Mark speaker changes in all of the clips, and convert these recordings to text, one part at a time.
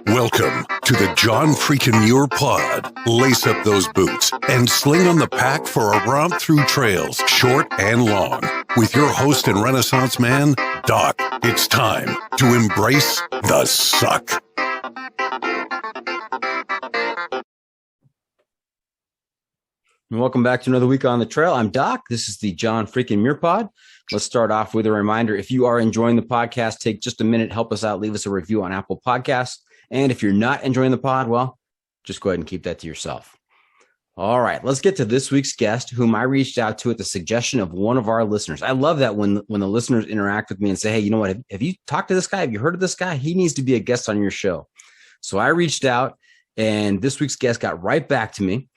Speaker 1: Welcome to the John Freakin' Muir Pod. Lace up those boots and sling on the pack for a romp through trails, short and long. With your host and Renaissance man, Doc. It's time to embrace the suck.
Speaker 2: And welcome back to another week on the trail. I'm Doc. This is the John Freakin' Muir Pod. Let's start off with a reminder. If you are enjoying the podcast, take just a minute, help us out, leave us a review on Apple Podcasts. And if you're not enjoying the pod, well, just go ahead and keep that to yourself. All right, let's get to this week's guest, whom I reached out to at the suggestion of one of our listeners. I love that when the listeners interact with me and say, hey, you know what? Have you talked to this guy? Have you heard of this guy? He needs to be a guest on your show. So I reached out, and this week's guest got right back to me.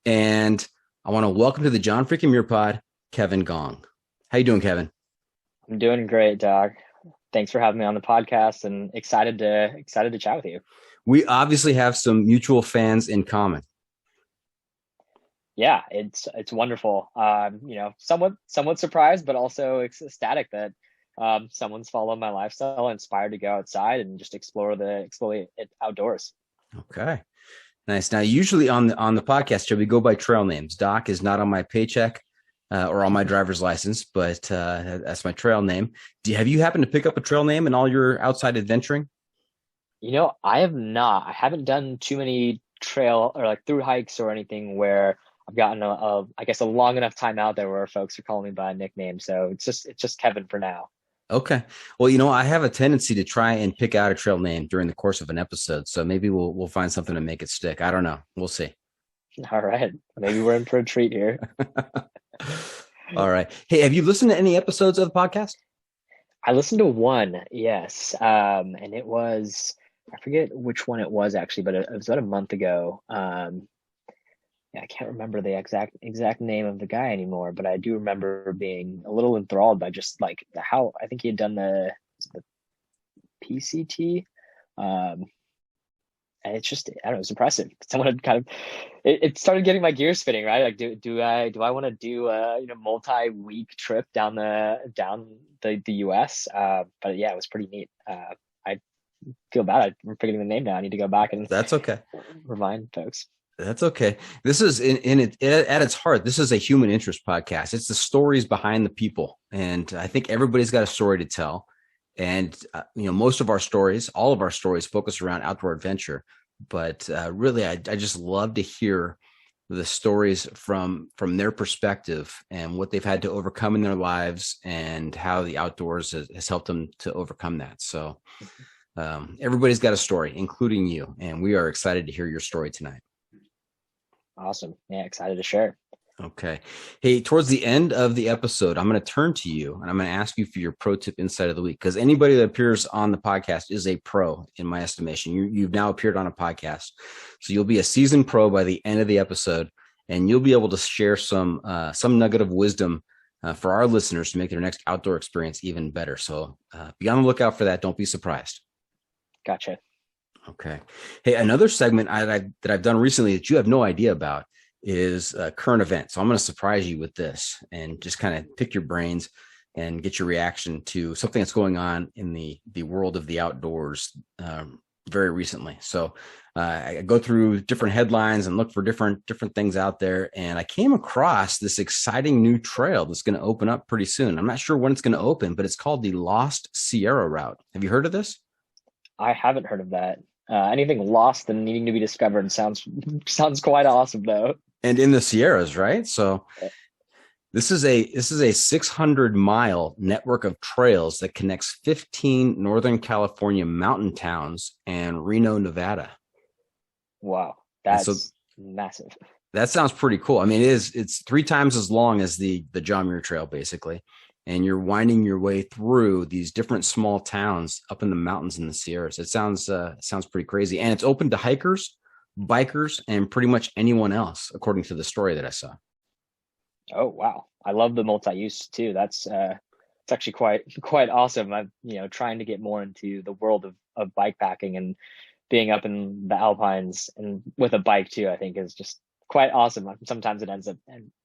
Speaker 2: And I want to welcome to the John Freakin' Muir Pod, Kevin Gong. How you doing, Kevin?
Speaker 3: I'm doing great, Doc. Thanks for having me on the podcast, and excited to chat with you. We
Speaker 2: obviously have some mutual fans in common.
Speaker 3: Yeah, it's wonderful. Somewhat surprised, but also ecstatic that someone's following my lifestyle, inspired to go outside and just explore it outdoors.
Speaker 2: Okay, nice. Now, usually on the podcast show, we go by trail names. Doc is not on my paycheck or on my driver's license, but that's my trail name. Have you happened to pick up a trail name in all your outside adventuring?
Speaker 3: You know, I have not. I haven't done too many trail or like through hikes or anything where I've gotten a long enough time out there where folks are calling me by a nickname. So it's just Kevin for now.
Speaker 2: Okay. Well, you know, I have a tendency to try and pick out a trail name during the course of an episode. So maybe we'll find something to make it stick. I don't know. We'll see.
Speaker 3: All right. Maybe we're in for a treat here.
Speaker 2: All right. Hey, have you listened to any episodes of the podcast?
Speaker 3: I listened to one, yes. And it was, I forget which one it was actually, but it was about a month ago. I can't remember the exact name of the guy anymore, but I do remember being a little enthralled by just like how I think he had done the PCT. And it's just, I don't know, it's impressive. Someone had kind of, it started getting my gears spinning, right? Like, do I want to do a multi-week trip down the US? But yeah, it was pretty neat. I feel bad. I'm forgetting the name now. I need to go back and
Speaker 2: that's okay.
Speaker 3: Remind folks.
Speaker 2: That's okay. This is at its heart. This is a human interest podcast. It's the stories behind the people, and I think everybody's got a story to tell. And, most of our stories, all of our stories focus around outdoor adventure. But really, I just love to hear the stories from their perspective and what they've had to overcome in their lives and how the outdoors has helped them to overcome that. So everybody's got a story, including you. And we are excited to hear your story tonight.
Speaker 3: Awesome. Yeah, excited to share.
Speaker 2: Okay. Hey, towards the end of the episode, I'm going to turn to you and I'm going to ask you for your pro tip insight of the week, because anybody that appears on the podcast is a pro in my estimation. You've now appeared on a podcast, so you'll be a seasoned pro by the end of the episode, and you'll be able to share some nugget of wisdom for our listeners to make their next outdoor experience even better. So be on the lookout for that. Don't be surprised.
Speaker 3: Gotcha.
Speaker 2: Okay. Hey, another segment that I've done recently that you have no idea about is current events. So I'm going to surprise you with this and just kind of pick your brains and get your reaction to something that's going on in the world of the outdoors very recently. So I go through different headlines and look for different things out there. And I came across this exciting new trail that's going to open up pretty soon. I'm not sure when it's going to open, but it's called the Lost Sierra Route. Have you heard of this?
Speaker 3: I haven't heard of that. Anything lost and needing to be discovered sounds quite awesome, though.
Speaker 2: And in the Sierras, right? So this is a 600-mile network of trails that connects 15 Northern California mountain towns and Reno, Nevada.
Speaker 3: Wow, that's massive.
Speaker 2: That sounds pretty cool. I mean, it's 3 times as long as the John Muir Trail, basically. And you're winding your way through these different small towns up in the mountains in the Sierras. It sounds pretty crazy. And it's open to hikers, bikers, and pretty much anyone else, according to the story that I saw.
Speaker 3: Oh, wow. I love the multi-use too. It's actually quite awesome. I'm, trying to get more into the world of bikepacking, and being up in the Alpines and with a bike too, I think is just quite awesome. Sometimes it ends up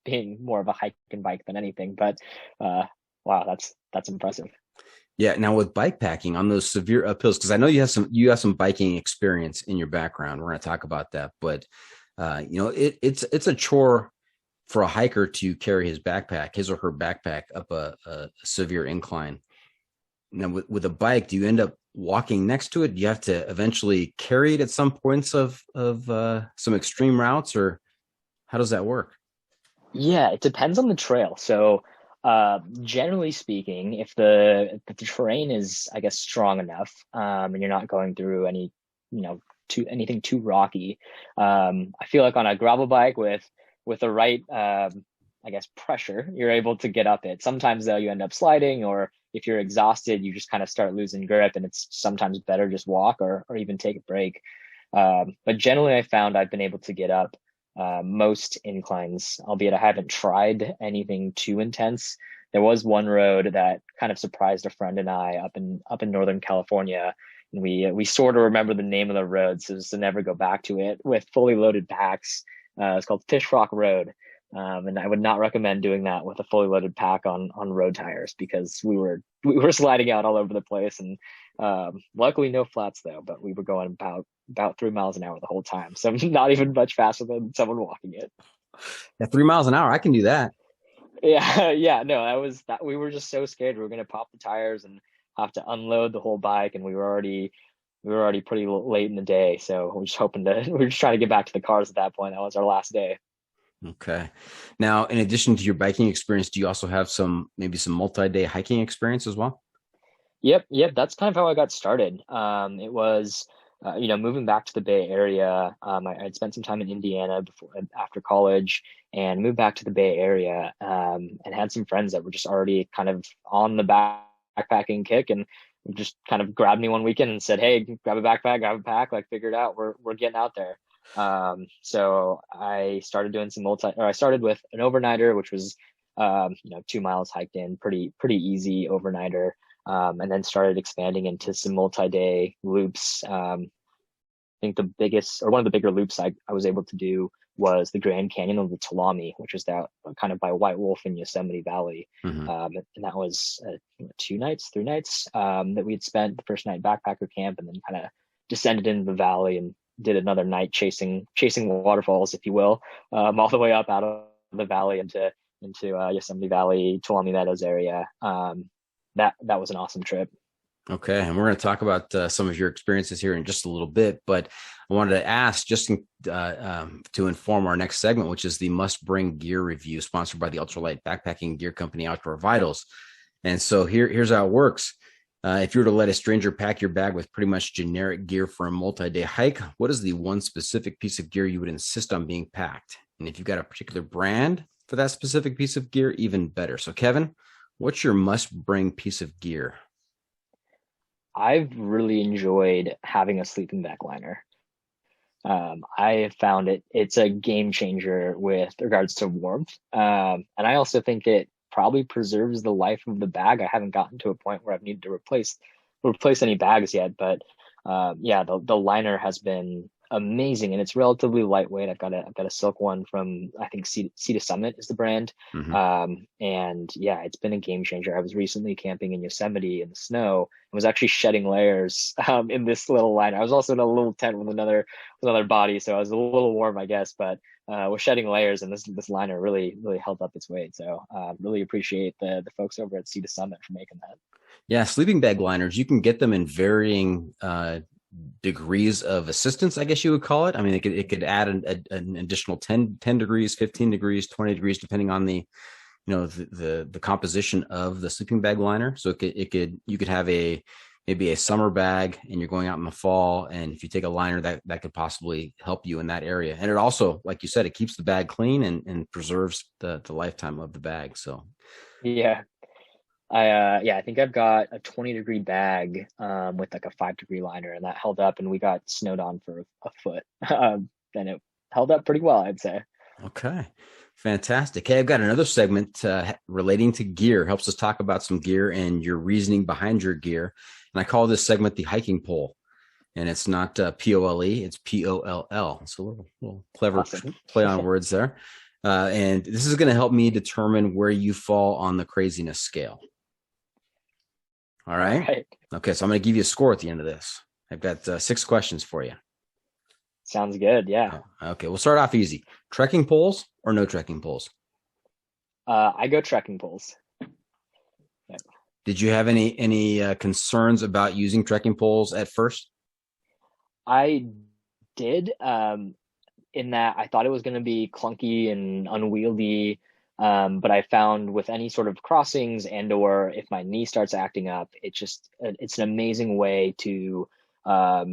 Speaker 3: being more of a hike and bike than anything, but wow, that's impressive.
Speaker 2: Yeah. Now with bike packing on those severe uphills, because I know you have some biking experience in your background. We're going to talk about that, but it's a chore for a hiker to carry his or her backpack up a severe incline. Now with a bike, do you end up walking next to it? Do you have to eventually carry it at some points of some extreme routes, or how does that work?
Speaker 3: Yeah, it depends on the trail. So, generally speaking, if the terrain is, I guess, strong enough, and you're not going through any, anything too rocky, I feel like on a gravel bike with the right, I guess, pressure, you're able to get up it. Sometimes though, you end up sliding, or if you're exhausted, you just kind of start losing grip, and it's sometimes better just walk or even take a break. But generally, I found I've been able to get up most inclines, albeit I haven't tried anything too intense. There was one road that kind of surprised a friend and I up in Northern California. And we sort of remember the name of the road, so just to never go back to it with fully loaded packs. It's called Fish Rock Road. And I would not recommend doing that with a fully loaded pack on road tires, because we were sliding out all over the place, and luckily no flats though, but we were going about 3 miles an hour the whole time. So not even much faster than someone walking it.
Speaker 2: At 3 miles an hour, I can do that.
Speaker 3: Yeah. Yeah. No, that we were just so scared we were going to pop the tires and have to unload the whole bike. And we were already pretty late in the day. So we were just trying to get back to the cars at that point. That was our last day.
Speaker 2: Okay. Now, in addition to your biking experience, do you also have maybe some multi-day hiking experience as well?
Speaker 3: Yep. That's kind of how I got started. It was, moving back to the Bay Area. I'd spent some time in Indiana after college, and moved back to the Bay Area, and had some friends that were just already kind of on the backpacking kick, and just kind of grabbed me one weekend and said, "Hey, grab a backpack, grab a pack, like figure it out. We're getting out there." So I started doing I started with an overnighter, which was, 2 miles hiked in, pretty easy overnighter. And then started expanding into some multi-day loops. I think the biggest, or one of the bigger loops I was able to do was the Grand Canyon of the Tuolumne, which was that kind of by White Wolf in Yosemite Valley.
Speaker 2: Mm-hmm.
Speaker 3: And that was 3 nights, that we had spent the first night backpacker camp, and then kind of descended into the valley and did another night chasing waterfalls, if you will, all the way up out of the valley into Yosemite Valley, Tuolumne Meadows area. That was an awesome trip.
Speaker 2: Okay. And we're going to talk about some of your experiences here in just a little bit, but I wanted to ask just to inform our next segment, which is the must bring gear review, sponsored by the ultralight backpacking gear company, Outdoor Vitals. And so here's how it works. If you were to let a stranger pack your bag with pretty much generic gear for a multi-day hike, what is the one specific piece of gear you would insist on being packed? And if you've got a particular brand for that specific piece of gear, even better. So Kevin, what's your must-bring piece of gear?
Speaker 3: I've really enjoyed having a sleeping bag liner. I have found it's a game changer with regards to warmth. And I also think it probably preserves the life of the bag. I haven't gotten to a point where I've needed to replace any bags yet, but the liner has been amazing, and it's relatively lightweight. I've got a silk one from, I think, Sea to Summit is the brand.
Speaker 2: Mm-hmm.
Speaker 3: And yeah, it's been a game changer. I was recently camping in Yosemite in the snow and was actually shedding layers in this little liner. I was also in a little tent with another body, so I was a little warm, I guess, but was shedding layers, and this liner really held up its weight. So really appreciate the folks over at Sea to Summit for making that.
Speaker 2: Yeah, sleeping bag liners, you can get them in varying degrees of assistance, I guess you would call it. I mean, it could add an additional 10 degrees, 15 degrees, 20 degrees, depending on the composition of the sleeping bag liner. So you could have maybe a summer bag, and you're going out in the fall, and if you take a liner, that could possibly help you in that area. And it also, like you said, it keeps the bag clean and preserves the lifetime of the bag. So
Speaker 3: yeah. I think I've got a 20-degree bag with like a 5-degree liner, and that held up, and we got snowed on for a foot. And it held up pretty well, I'd say.
Speaker 2: Okay. Fantastic. Hey, I've got another segment relating to gear. Helps us talk about some gear and your reasoning behind your gear. And I call this segment the hiking pole. and it's not P-O-L-E, it's P-O-L-L. So a little clever
Speaker 3: Awesome.
Speaker 2: play on words there. And this is going to help me determine where you fall on the craziness scale. All right.
Speaker 3: All right.
Speaker 2: Okay. So I'm going to give you a score at the end of this. I've got 6 questions for you.
Speaker 3: Sounds good. Yeah.
Speaker 2: Okay. We'll start off easy. Trekking poles or no trekking poles?
Speaker 3: I go trekking poles. Yeah.
Speaker 2: Did you have any concerns about using trekking poles at first?
Speaker 3: I did, in that I thought it was going to be clunky and unwieldy. But I found with any sort of crossings and or if my knee starts acting up, it's an amazing way to, I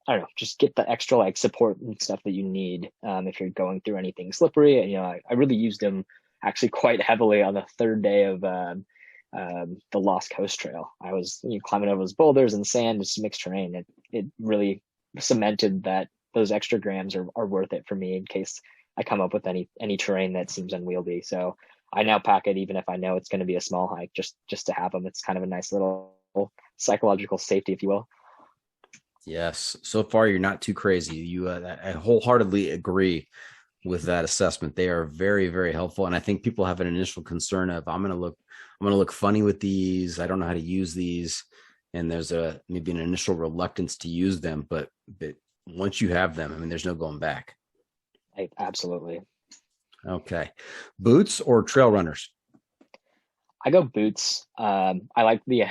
Speaker 3: don't know, just get the extra like support and stuff that you need if you're going through anything slippery. And, I really used them actually quite heavily on the 3rd day of the Lost Coast Trail. I was climbing over those boulders and sand, just mixed terrain. It really cemented that those extra grams are worth it for me in case I come up with any terrain that seems unwieldy. So I now pack it even if I know it's going to be a small hike, just to have them. It's kind of a nice little psychological safety, if you will.
Speaker 2: Yes. So far, you're not too crazy. I wholeheartedly agree with that assessment. They are very, very helpful. And I think people have an initial concern of, I'm going to look funny with these. I don't know how to use these. And there's maybe an initial reluctance to use them, but once you have them, I mean, there's no going back.
Speaker 3: Absolutely.
Speaker 2: Okay. Boots or trail runners?
Speaker 3: I go boots. I like the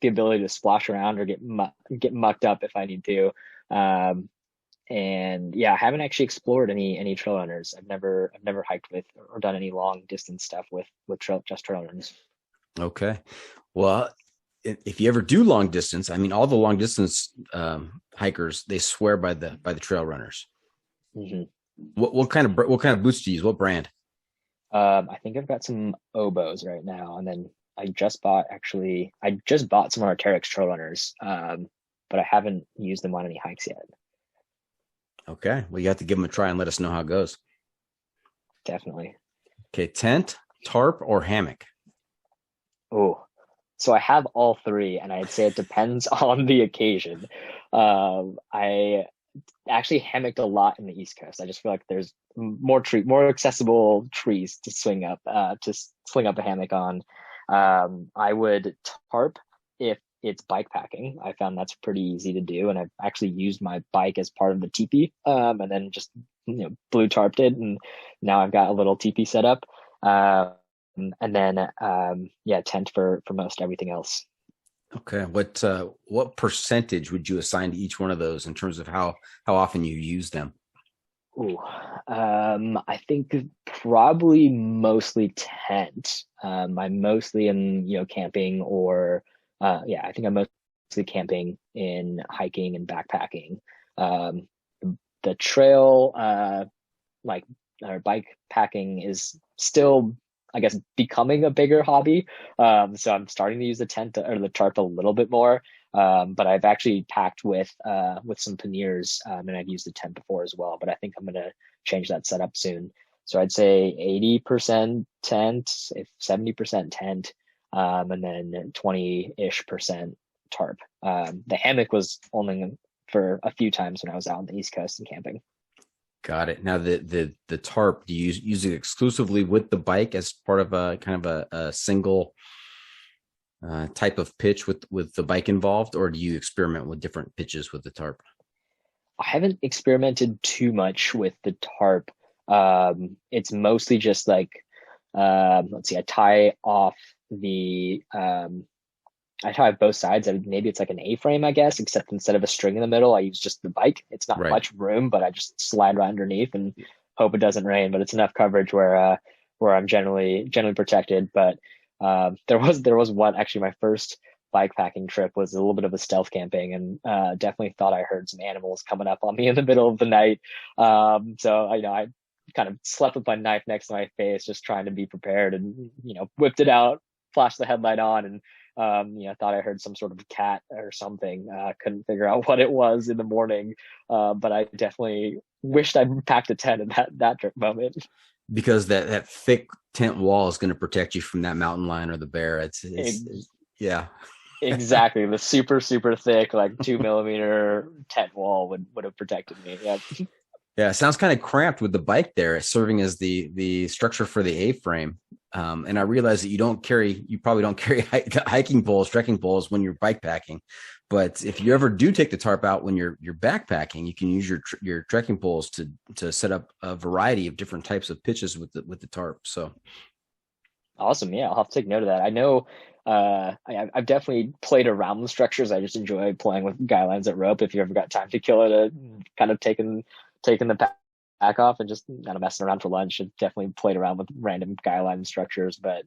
Speaker 3: ability to splash around or get mucked up if I need to. And yeah, I haven't actually explored any trail runners. I've never hiked with or done any long distance stuff with trail runners. Okay.
Speaker 2: Well, if you ever do long distance, I mean, all the long distance hikers, they swear by the trail runners.
Speaker 3: Mm-hmm.
Speaker 2: What kind of boots do you use? What brand?
Speaker 3: I think I've got some oboes right now, and then I just bought some Arc'teryx trail runners, but I haven't used them on any hikes yet.
Speaker 2: Okay, well, you have to give them a try and let us know how it goes.
Speaker 3: Definitely.
Speaker 2: Okay, tent, tarp, or hammock?
Speaker 3: Oh, so I have all 3, and I'd say it depends on the occasion. I actually hammocked a lot in the East Coast. I just feel like there's more accessible trees to swing up a hammock on. I would tarp if it's bikepacking. I found that's pretty easy to do, and I've actually used my bike as part of the teepee, and then just blue tarped it, and now I've got a little teepee set up. And then tent for most everything else.
Speaker 2: Okay. What percentage would you assign to each one of those in terms of how often you use them?
Speaker 3: Ooh, I think probably mostly tent. I'm mostly in, camping or, I think I'm mostly camping in hiking and backpacking. The trail, or bike packing is still, I guess, becoming a bigger hobby. So I'm starting to use the tent or the tarp a little bit more. But I've actually packed with some panniers, and I've used the tent before as well. But I think I'm going to change that setup soon. So I'd say 80% tent, if 70% tent, and then 20-ish% tarp. The hammock was only for a few times when I was out on the East Coast and camping.
Speaker 2: Got it. Now the tarp, do you use it exclusively with the bike as part of a kind of a single type of pitch with the bike involved, or do you experiment with different pitches with the tarp?
Speaker 3: I haven't experimented too much with the tarp. It's mostly just like, let's see, I tie off both sides. Maybe it's like an A-frame, I guess, except instead of a string in the middle, I use just the bike. It's not much room, but I just slide right underneath and hope it doesn't rain. But it's enough coverage where I'm generally protected. But there was one, actually, my first bikepacking trip was a little bit of a stealth camping, and definitely thought I heard some animals coming up on me in the middle of the night. So I kind of slept with my knife next to my face, just trying to be prepared, and whipped it out, flashed the headlight on, and thought I heard some sort of cat or something. Couldn't figure out what it was in the morning, but I definitely wished I'd packed a tent in that trip moment.
Speaker 2: Because that thick tent wall is going to protect you from that mountain lion or the bear. It's yeah.
Speaker 3: Exactly. The super, super thick, like 2 millimeter tent wall would have protected me. Yeah.
Speaker 2: Yeah, it sounds kind of cramped with the bike there, serving as the structure for the A-frame. And I realize that you probably don't carry hiking poles, trekking poles when you're bike packing. But if you ever do take the tarp out when you're backpacking, you can use your trekking poles to set up a variety of different types of pitches with the tarp. So
Speaker 3: Awesome. Yeah, I'll have to take note of that. I know I've definitely played around the structures. I just enjoy playing with guy lines at rope. If you ever got time to kill it, kind of taking the pack off and just kind of messing around for lunch. I've definitely played around with random guy line structures, but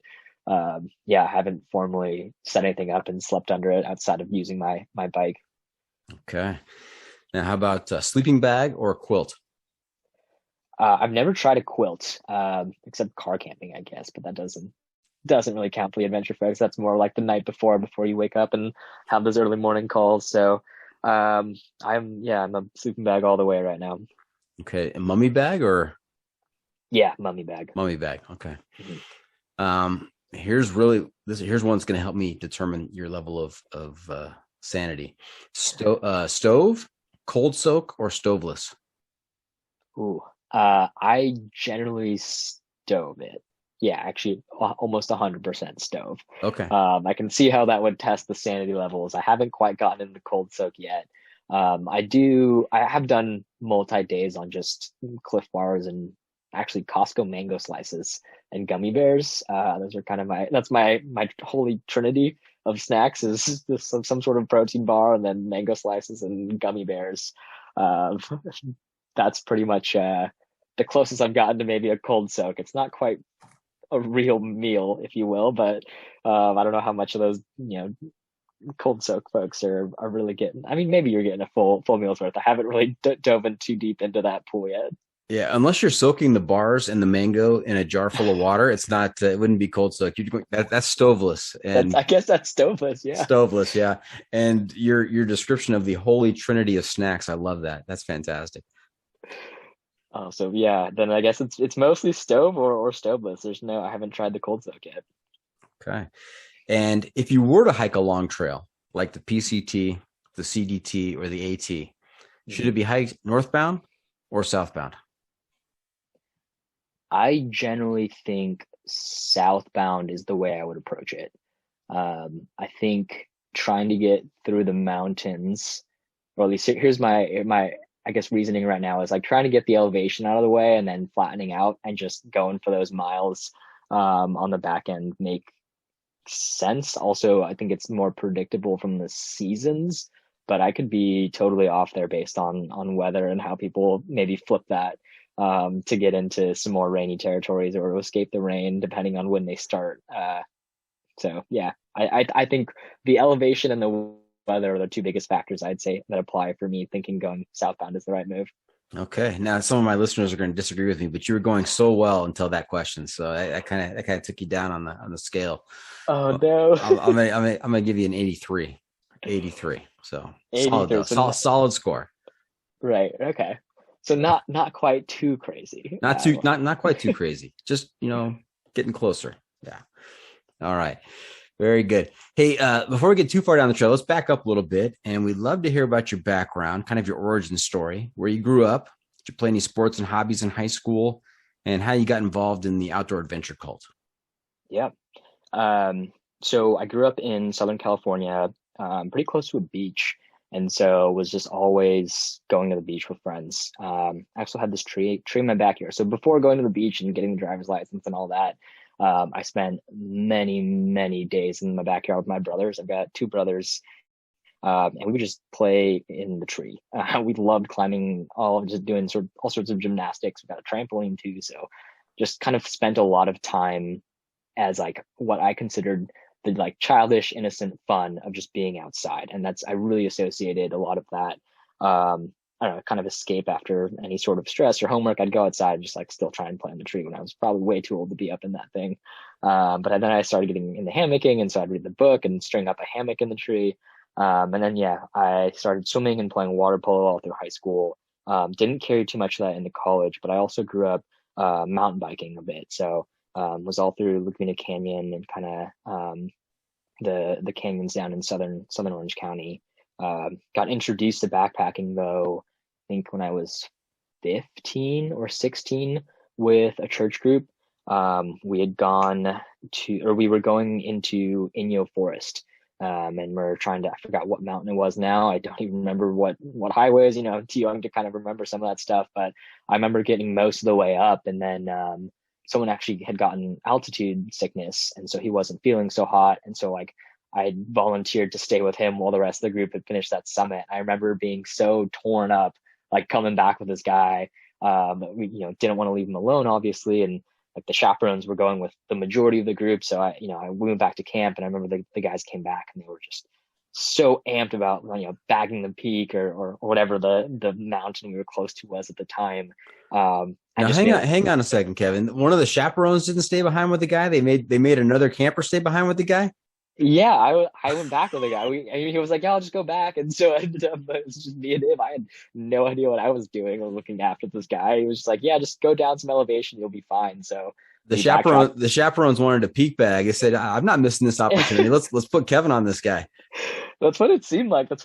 Speaker 3: yeah, I haven't formally set anything up and slept under it outside of using my bike.
Speaker 2: okay. Now, how about a sleeping bag or a quilt?
Speaker 3: I've never tried a quilt, except car camping, I guess, but that doesn't really count for the adventure folks. That's more like the night before you wake up and have those early morning calls. So I'm a sleeping bag all the way right now.
Speaker 2: Okay, a mummy bag or
Speaker 3: Yeah, mummy bag.
Speaker 2: mummy bag? Okay.
Speaker 3: Mm-hmm.
Speaker 2: Here's one that's going to help me determine your level of sanity. Stove, cold soak, or stoveless?
Speaker 3: Ooh, I generally stove it. Yeah, actually, almost 100% stove.
Speaker 2: Okay.
Speaker 3: I can see how that would test the sanity levels. I haven't quite gotten into cold soak yet. I have done multi days on just Cliff Bars and actually Costco mango slices and gummy bears. Those are kind of that's my holy trinity of snacks is just some sort of protein bar and then mango slices and gummy bears. Uh, that's pretty much the closest I've gotten to maybe a cold soak. It's not quite a real meal, if you will, but I don't know how much of those, cold soak folks are really getting. I mean, maybe you're getting a full meal's worth. I haven't really dove in too deep into that pool yet.
Speaker 2: Yeah, unless you're soaking the bars and the mango in a jar full of water, it's not. It wouldn't be cold soak. That's stoveless and
Speaker 3: I guess that's stoveless. Yeah.
Speaker 2: stoveless. Yeah, and your description of the Holy Trinity of Snacks, I love that. That's fantastic.
Speaker 3: Oh, so yeah, then I guess it's mostly stove or stoveless. I haven't tried the cold soak yet.
Speaker 2: Okay, and if you were to hike a long trail like the PCT, the CDT, or the AT, should it be hiked northbound or southbound?
Speaker 3: I generally think southbound is the way I would approach it. I think trying to get through the mountains, or at least here's my I guess reasoning right now is like trying to get the elevation out of the way and then flattening out and just going for those miles on the back end make sense. Also, I think it's more predictable from the seasons, but I could be totally off there based on weather and how people maybe flip that to get into some more rainy territories or escape the rain depending on when they start. So yeah, I think the elevation and the weather are the two biggest factors I'd say that apply for me thinking going southbound is the right move.
Speaker 2: Okay. Now, some of my listeners are going to disagree with me, but you were going so well until that question, so I kind of took you down on the scale.
Speaker 3: Oh no.
Speaker 2: I'm gonna give you an 83. 83. So
Speaker 3: 83,
Speaker 2: solid though.
Speaker 3: so
Speaker 2: Solid score.
Speaker 3: right. Okay. So not quite too crazy.
Speaker 2: Not quite too crazy. Just getting closer. Yeah. All right. Very good. Hey, before we get too far down the trail, let's back up a little bit, and we'd love to hear about your background, kind of your origin story, where you grew up, did you play any sports and hobbies in high school, and how you got involved in the outdoor adventure cult.
Speaker 3: Yeah. So I grew up in Southern California, pretty close to a beach. And so was just always going to the beach with friends. I also had this tree in my backyard. So before going to the beach and getting the driver's license and all that, I spent many, many days in my backyard with my brothers. I've got two brothers, and we would just play in the tree. We loved climbing, just doing all sorts of gymnastics. We've got a trampoline too. So just kind of spent a lot of time as like what I considered the like childish, innocent fun of just being outside. And I really associated a lot of that. I don't know, kind of escape after any sort of stress or homework. I'd go outside and just like still try and play in the tree when I was probably way too old to be up in that thing. But then I started getting into hammocking. And so I'd read the book and string up a hammock in the tree. And then, I started swimming and playing water polo all through high school. Didn't carry too much of that into college, but I also grew up mountain biking a bit. So was all through Laguna Canyon and kind of the canyons down in southern Orange County. Got introduced to backpacking though, I think when I was 15 or 16 with a church group. We had gone to, or we were going into Inyo Forest. And we're trying to, I forgot what mountain it was now. I don't even remember what highways, you know, too young to kind of remember some of that stuff. But I remember getting most of the way up, and then someone actually had gotten altitude sickness, and so he wasn't feeling so hot. And so like I volunteered to stay with him while the rest of the group had finished that summit. I remember being so torn up, like coming back with this guy. We, you know, didn't want to leave him alone, obviously, and like the chaperones were going with the majority of the group. So we went back to camp, and I remember the guys came back and they were just so amped about, you know, bagging the peak or whatever the mountain we were close to was at the time.
Speaker 2: Now, hang on a second, Kevin. One of the chaperones didn't stay behind with the guy. They made another camper stay behind with the guy.
Speaker 3: Yeah, I went back with the guy. He was like, "Yeah, I'll just go back," and so I ended up, it was just me and him. I had no idea what I was doing. I was looking after this guy. He was just like, "Yeah, just go down some elevation, you'll be fine." So
Speaker 2: the chaperones wanted a peak bag. I said, "I'm not missing this opportunity. let's put Kevin on this guy."
Speaker 3: That's what it seemed like. At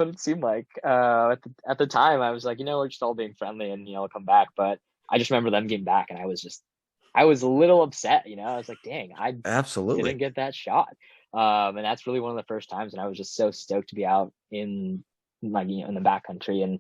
Speaker 3: the time, I was like, we're just all being friendly, and I'll come back. But I just remember them getting back, and I was a little upset. I was like, dang, I
Speaker 2: absolutely
Speaker 3: didn't get that shot. And that's really one of the first times, and I was just so stoked to be out in in the backcountry. And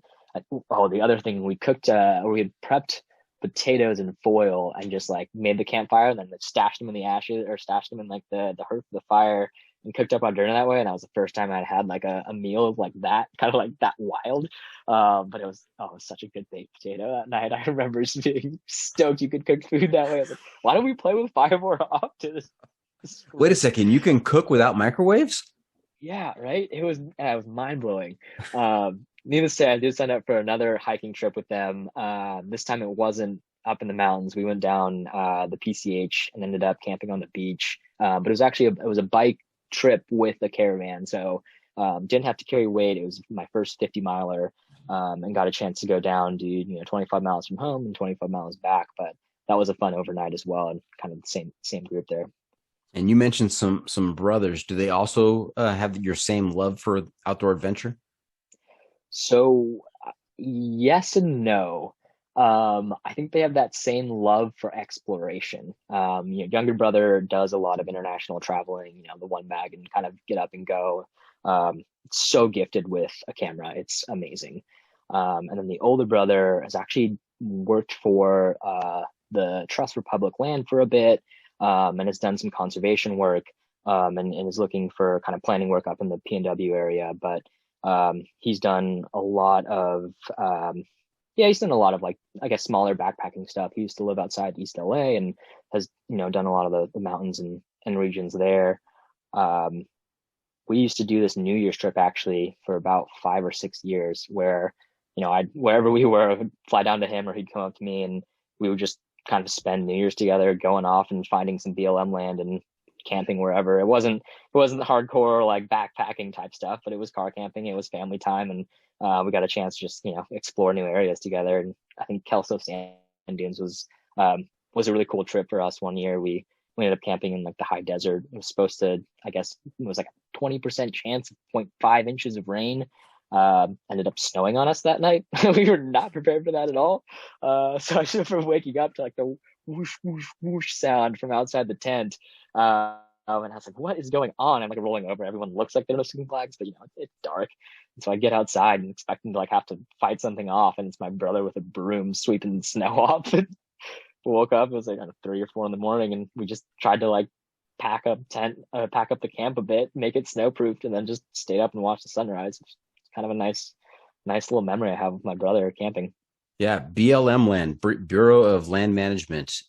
Speaker 3: the other thing, we cooked, we had prepped potatoes in foil and just like made the campfire, and then stashed them in the ashes, or stashed them in like the hearth of the fire, and cooked up our dinner that way. And that was the first time I'd had like a meal of like that, kind of like that wild. But it was such a good baked potato that night. I remember just being stoked you could cook food that way. I was like, why don't we play with fire more often?
Speaker 2: Wait a second, you can cook without microwaves?
Speaker 3: Yeah, right. It was mind blowing. Needless to say, I did sign up for another hiking trip with them. This time it wasn't up in the mountains. We went down the PCH and ended up camping on the beach. But it was actually it was a bike trip with a caravan, so didn't have to carry weight. It was my first 50 miler, and got a chance to go down, do 25 miles from home and 25 miles back. But that was a fun overnight as well, and kind of the same group there.
Speaker 2: And you mentioned some brothers. Do they also have your same love for outdoor adventure?
Speaker 3: So yes and no. I think they have that same love for exploration. Younger brother does a lot of international traveling, the one bag and kind of get up and go. So gifted with a camera. It's amazing. And then the older brother has actually worked for the Trust for Public Land for a bit, and has done some conservation work, and is looking for kind of planning work up in the PNW area. But he's done a lot of he's done a lot of, like, I guess, smaller backpacking stuff. He used to live outside East LA and has, done a lot of the mountains and regions there. We used to do this New Year's trip actually for about 5 or 6 years where, wherever we were, I would fly down to him or he'd come up to me, and we would just kind of spend New Year's together, going off and finding some BLM land and camping wherever. It wasn't the hardcore like backpacking type stuff, but it was car camping. It was family time, and we got a chance to just explore new areas together. And I think Kelso Sand Dunes was a really cool trip for us. One year we ended up camping in like the high desert. It was supposed to, I guess, it was like a 20% chance of 0.5 inches of rain. Ended up snowing on us that night. We were not prepared for that at all. So I remember waking up to like the whoosh whoosh whoosh sound from outside the tent. And I was like, what is going on? I'm like rolling over. Everyone looks like they're Mexican flags, but it's dark. And so I get outside and expecting to like have to fight something off, and it's my brother with a broom sweeping the snow off. And woke up, it was like 3 or 4 in the morning, and we just tried to like pack up the camp a bit, make it snowproofed, and then just stayed up and watched the sunrise. It's kind of a nice little memory I have with my brother camping.
Speaker 2: Yeah, BLM land, Bureau of Land Management.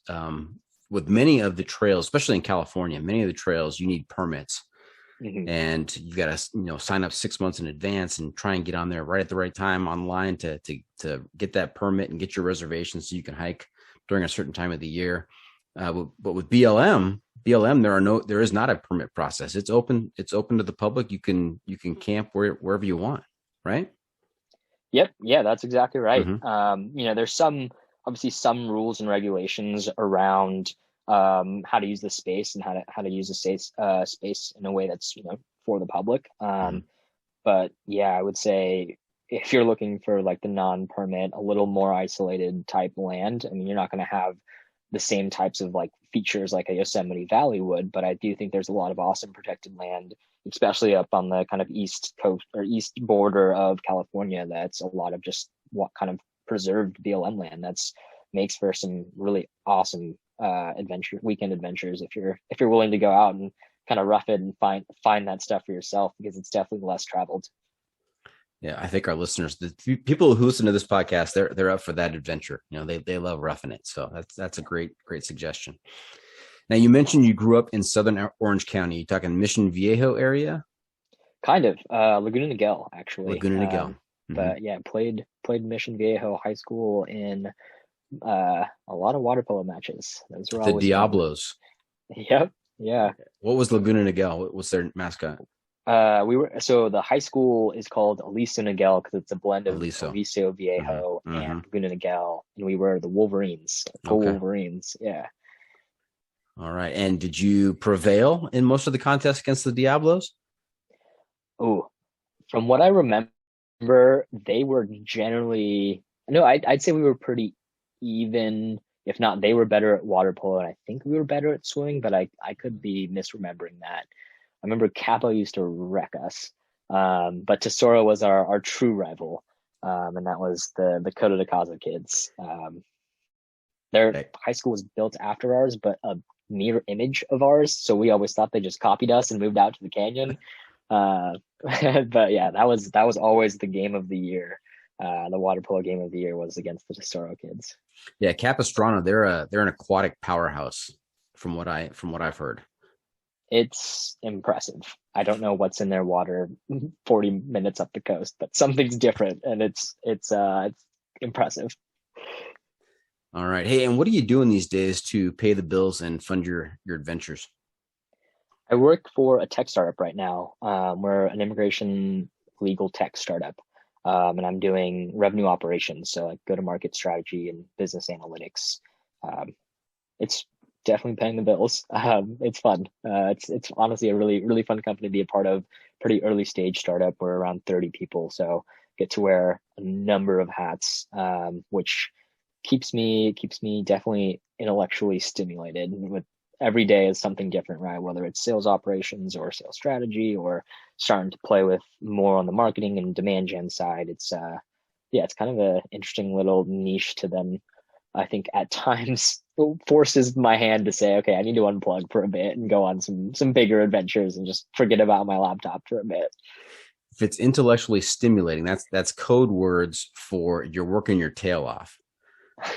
Speaker 2: With many of the trails, especially in California, many of the trails you need permits, and you got to sign up 6 months in advance and try and get on there right at the right time online to get that permit and get your reservation so you can hike during a certain time of the year. But with BLM, there is not a permit process. It's open to the public. You can camp wherever you want, right?
Speaker 3: Yep. Yeah, that's exactly right. There's obviously some rules and regulations around how to use the space and how to use the space in a way that's for the public. But yeah, I would say if you're looking for like the non-permit, a little more isolated type land, I mean, you're not going to have the same types of like features like a Yosemite Valley would, but I do think there's a lot of awesome protected land, especially up on the kind of east coast or east border of California. That's a lot of just what kind of preserved BLM land. That's makes for some really awesome weekend adventures if you're willing to go out and kind of rough it and find that stuff for yourself, because it's definitely less traveled.
Speaker 2: Yeah, I think our listeners, the people who listen to this podcast, they're up for that adventure. You know, they love roughing it. So that's a great suggestion. Now, you mentioned you grew up in Southern Orange County. You talking Mission Viejo area?
Speaker 3: Kind of Laguna Niguel, actually.
Speaker 2: Laguna Niguel.
Speaker 3: But yeah, played Mission Viejo High School in a lot of water polo matches. Those were
Speaker 2: the
Speaker 3: always
Speaker 2: Diablos.
Speaker 3: Fun. Yep. Yeah.
Speaker 2: What was Laguna Niguel? What was their mascot?
Speaker 3: So the high school is called Aliso Niguel because it's a blend of
Speaker 2: Aliso
Speaker 3: Viejo and Laguna Niguel, and we were the Wolverines. Wolverines. Yeah.
Speaker 2: All right. And did you prevail in most of the contests against the Diablos?
Speaker 3: Oh, from what I remember, they were generally, no, I'd say we were pretty even. If not, they were better at water polo, and I think we were better at swimming, but I could be misremembering that. I remember Capo used to wreck us, but Tesoro was our true rival, and that was the Coto de Casa kids. Their high school was built after ours, but a mirror image of ours, so we always thought they just copied us and moved out to the canyon. But yeah, that was always the game of the year. The water polo game of the year was against the Tesoro kids.
Speaker 2: Yeah, Capistrano, they're an aquatic powerhouse from what I've heard.
Speaker 3: It's impressive. I don't know what's in their water 40 minutes up the coast, but something's different, and it's impressive.
Speaker 2: All right. Hey, and what are you doing these days to pay the bills and fund your adventures?
Speaker 3: I work for a tech startup right now. We're an immigration legal tech startup, and I'm doing revenue operations, so like go-to-market strategy and business analytics. It's definitely paying the bills. It's fun. It's honestly a really, really fun company to be a part of. Pretty early stage startup. We're around 30 people, so get to wear a number of hats, which keeps me definitely intellectually stimulated. With every day is something different, right? Whether it's sales operations or sales strategy, or starting to play with more on the marketing and demand gen side. It's it's kind of an interesting little niche to then, I think at times forces my hand to say, okay, I need to unplug for a bit and go on some bigger adventures and just forget about my laptop for a bit.
Speaker 2: If it's intellectually stimulating, that's code words for you're working your tail off.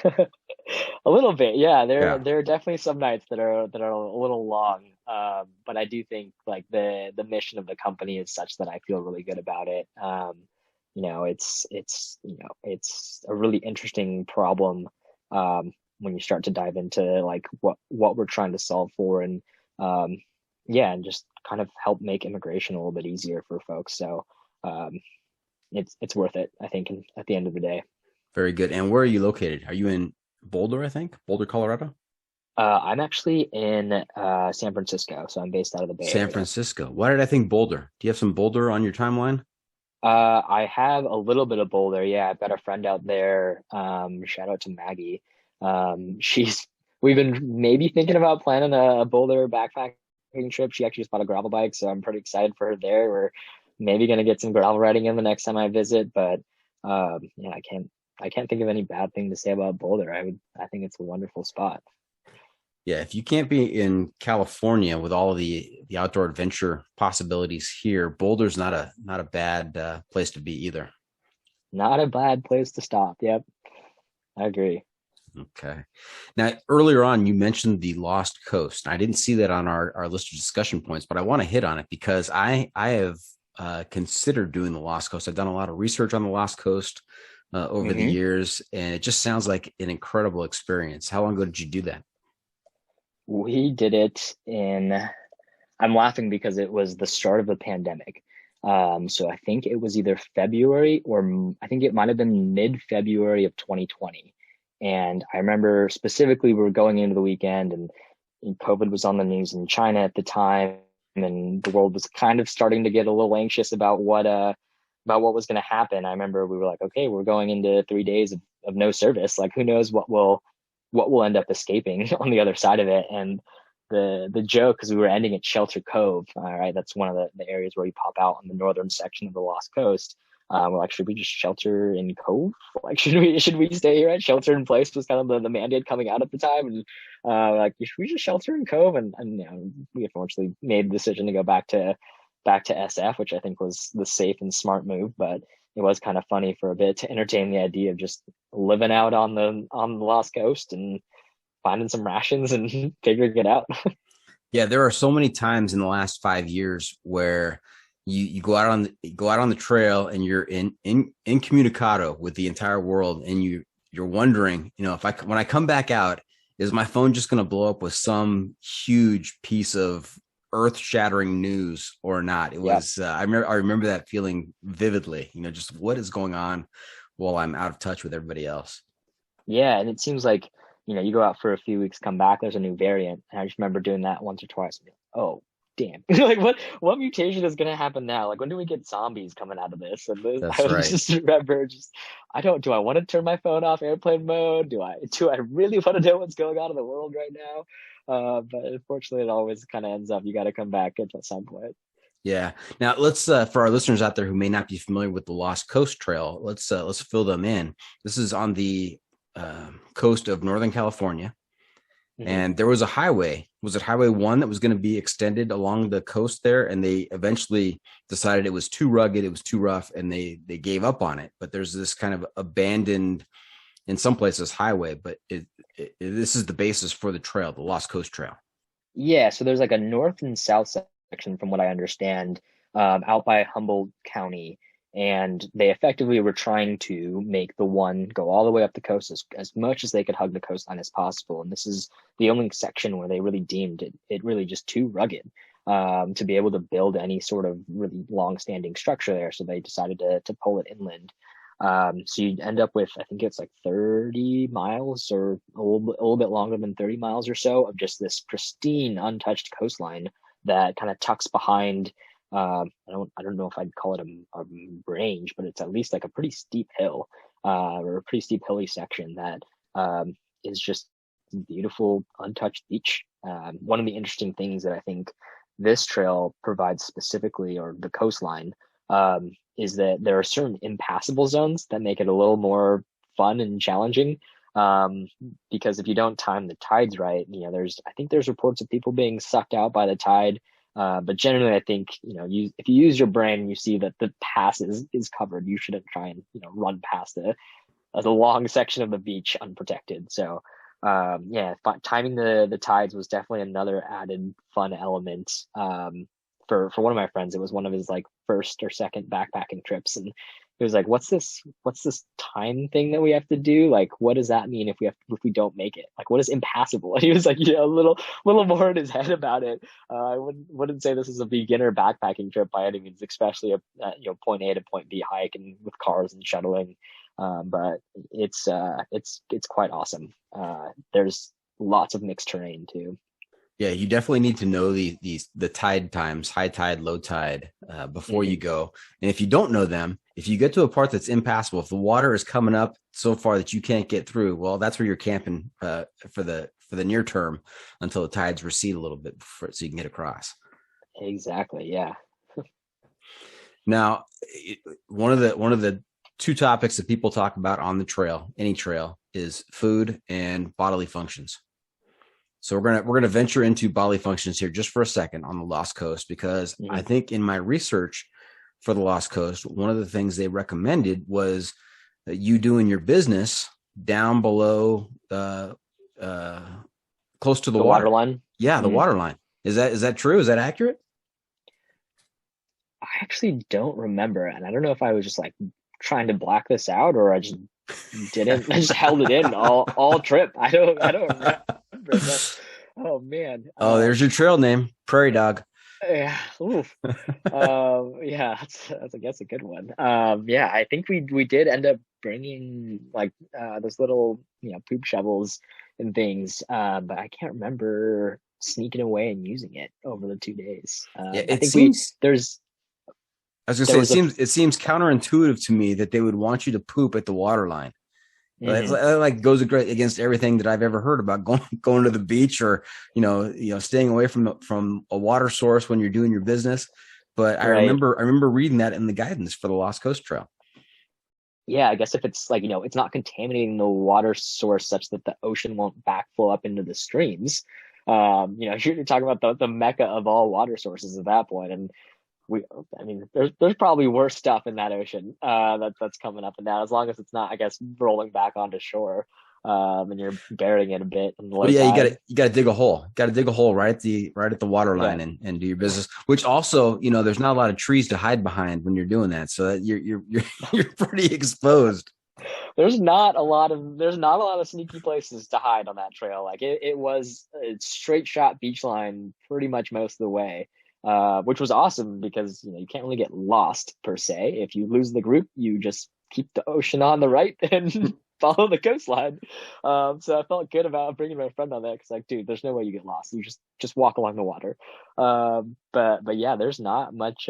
Speaker 3: A little bit, yeah. There are definitely some nights that are a little long, but I do think like the mission of the company is such that I feel really good about it. It's a really interesting problem when you start to dive into like what we're trying to solve for, and and just kind of help make immigration a little bit easier for folks. So it's worth it, I think, at the end of the day.
Speaker 2: Very good. And where are you located? Are you in Boulder, I think? Boulder, Colorado?
Speaker 3: I'm actually in San Francisco, so I'm based out of the Bay Area.
Speaker 2: San Francisco. Why did I think Boulder? Do you have some Boulder on your timeline?
Speaker 3: I have a little bit of Boulder. Yeah, I've got a friend out there. Shout out to Maggie. We've been maybe thinking about planning a Boulder backpacking trip. She actually just bought a gravel bike, so I'm pretty excited for her there. We're maybe going to get some gravel riding in the next time I visit, but I can't think of any bad thing to say about Boulder. I think it's a wonderful spot.
Speaker 2: Yeah, if you can't be in California with all of the outdoor adventure possibilities here, Boulder's not a bad place to be either.
Speaker 3: Not a bad place to stop. Yep, I agree.
Speaker 2: Okay. Now, earlier on, you mentioned the Lost Coast. I didn't see that on our list of discussion points, but I want to hit on it because I have considered doing the Lost Coast. I've done a lot of research on the Lost Coast over the years, and it just sounds like an incredible experience. How long ago did you do that?
Speaker 3: We did it I'm laughing because it was the start of the pandemic. So I think it was either February or I think it might have been mid-February of 2020. And I remember specifically we were going into the weekend and COVID was on the news in China at the time. and the world was kind of starting to get a little anxious about what was going to happen. I remember we were like, okay, we're going into 3 days of no service. Like, who knows what will end up escaping on the other side of it. And the joke, because we were ending at Shelter Cove, all right, that's one of the areas where you pop out on the northern section of the Lost Coast. We're like, should we just shelter in Cove? Like, should we stay here at Shelter in Place was kind of the mandate coming out at the time. And like, should we just shelter in Cove? And we unfortunately made the decision to go back to SF, which I think was the safe and smart move. But it was kind of funny for a bit to entertain the idea of just living out on the Lost Coast and finding some rations and figuring it out.
Speaker 2: Yeah, there are so many times in the last 5 years where you go out on the trail and you're in incommunicado with the entire world, and you're wondering, if when I come back out, is my phone just going to blow up with some huge piece of earth-shattering news or not? It was I remember that feeling vividly. Just what is going on while I'm out of touch with everybody else.
Speaker 3: Yeah, and it seems like you go out for a few weeks, come back, there's a new variant. And I just remember doing that once or twice. Oh, damn. Like, what mutation is going to happen now? Like, when do we get zombies coming out of this? And
Speaker 2: That's
Speaker 3: I
Speaker 2: right.
Speaker 3: just remember do I want to turn my phone off airplane mode? Do I really want to know what's going on in the world right now? But unfortunately, it always kind of ends up, you got to come back at some point.
Speaker 2: Yeah. Now let's for our listeners out there who may not be familiar with the Lost Coast Trail, let's fill them in. This is on the coast of Northern California. Mm-hmm. And there was a highway. Was it Highway 1 that was going to be extended along the coast there? And they eventually decided it was too rugged, it was too rough, and they gave up on it. But there's this kind of abandoned, in some places, highway. But this is the basis for the trail, the Lost Coast Trail.
Speaker 3: Yeah, so there's like a north and south section, from what I understand, out by Humboldt County. And they effectively were trying to make the one go all the way up the coast as much as they could hug the coastline as possible. And this is the only section where they really deemed it really just too rugged to be able to build any sort of really long-standing structure there. So they decided to pull it inland. So you end up with, I think it's like 30 miles or a little bit longer than 30 miles or so of just this pristine, untouched coastline that kind of tucks behind. I don't know if I'd call it a range, but it's at least like a pretty steep hill, or a pretty steep hilly section that is just beautiful, untouched beach. One of the interesting things that I think this trail provides specifically, or the coastline, is that there are certain impassable zones that make it a little more fun and challenging. Because if you don't time the tides right, I think there's reports of people being sucked out by the tide. But generally, I think, if you use your brain and you see that the pass is covered, you shouldn't try and, run past the long section of the beach unprotected. So, timing the tides was definitely another added fun element. For one of my friends, it was one of his like first or second backpacking trips, and he was like, what's this time thing that we have to do? Like, what does that mean if we don't make it? Like, what is impassable? And he was like, a little more in his head about it. I wouldn't say this is a beginner backpacking trip by any means, especially a point A to point B hike and with cars and shuttling. But it's quite awesome. There's lots of mixed terrain too.
Speaker 2: Yeah, you definitely need to know the tide times, high tide, low tide, before you go. And if you don't know them, if you get to a part that's impassable, if the water is coming up so far that you can't get through, well, that's where you're camping for the near term until the tides recede a little bit so you can get across.
Speaker 3: Exactly. Yeah.
Speaker 2: Now, one of the two topics that people talk about on the trail, any trail, is food and bodily functions. So we're gonna venture into bodily functions here just for a second on the Lost Coast, because I think in my research for the Lost Coast, one of the things they recommended was that you doing your business down below close to the water
Speaker 3: line.
Speaker 2: Yeah, the water line. Is that true? Is that accurate?
Speaker 3: I actually don't remember, and I don't know if I was just like trying to black this out, or I just didn't. I just held it in all trip. I don't remember. But, oh man.
Speaker 2: Oh, there's your trail name, Prairie Dog.
Speaker 3: Yeah. Oof. Yeah, that's I guess a good one. Yeah, I think we did end up bringing like those little poop shovels and things, but I can't remember sneaking away and using it over the 2 days.
Speaker 2: Yeah,
Speaker 3: I
Speaker 2: it
Speaker 3: think
Speaker 2: seems.
Speaker 3: there's
Speaker 2: I was gonna
Speaker 3: there
Speaker 2: say
Speaker 3: was
Speaker 2: it seems counterintuitive to me that they would want you to poop at the water line. It
Speaker 3: Mhm.
Speaker 2: like goes against everything that I've ever heard about going to the beach or staying away from a water source when you're doing your business. But
Speaker 3: Right.
Speaker 2: I remember reading that in the guidance for the Lost Coast Trail.
Speaker 3: Yeah, I guess if it's like, it's not contaminating the water source such that the ocean won't backflow up into the streams. You're talking about the mecca of all water sources at that point. And I mean, there's probably worse stuff in that ocean that's coming up and down, as long as it's not, I guess, rolling back onto shore, and you're burying it a bit in low
Speaker 2: Well, yeah,
Speaker 3: tide.
Speaker 2: you gotta dig a hole. Got to dig a hole right at the water
Speaker 3: Yeah.
Speaker 2: line and do your business. Which also, there's not a lot of trees to hide behind when you're doing that, so that you're pretty exposed.
Speaker 3: There's not a lot of sneaky places to hide on that trail. Like it was a straight shot beach line pretty much most of the way, which was awesome because you can't really get lost per se. If you lose the group, you just keep the ocean on the right and follow the coastline. So I felt good about bringing my friend on there because, like, dude, there's no way you get lost. You just walk along the water. But yeah, there's not much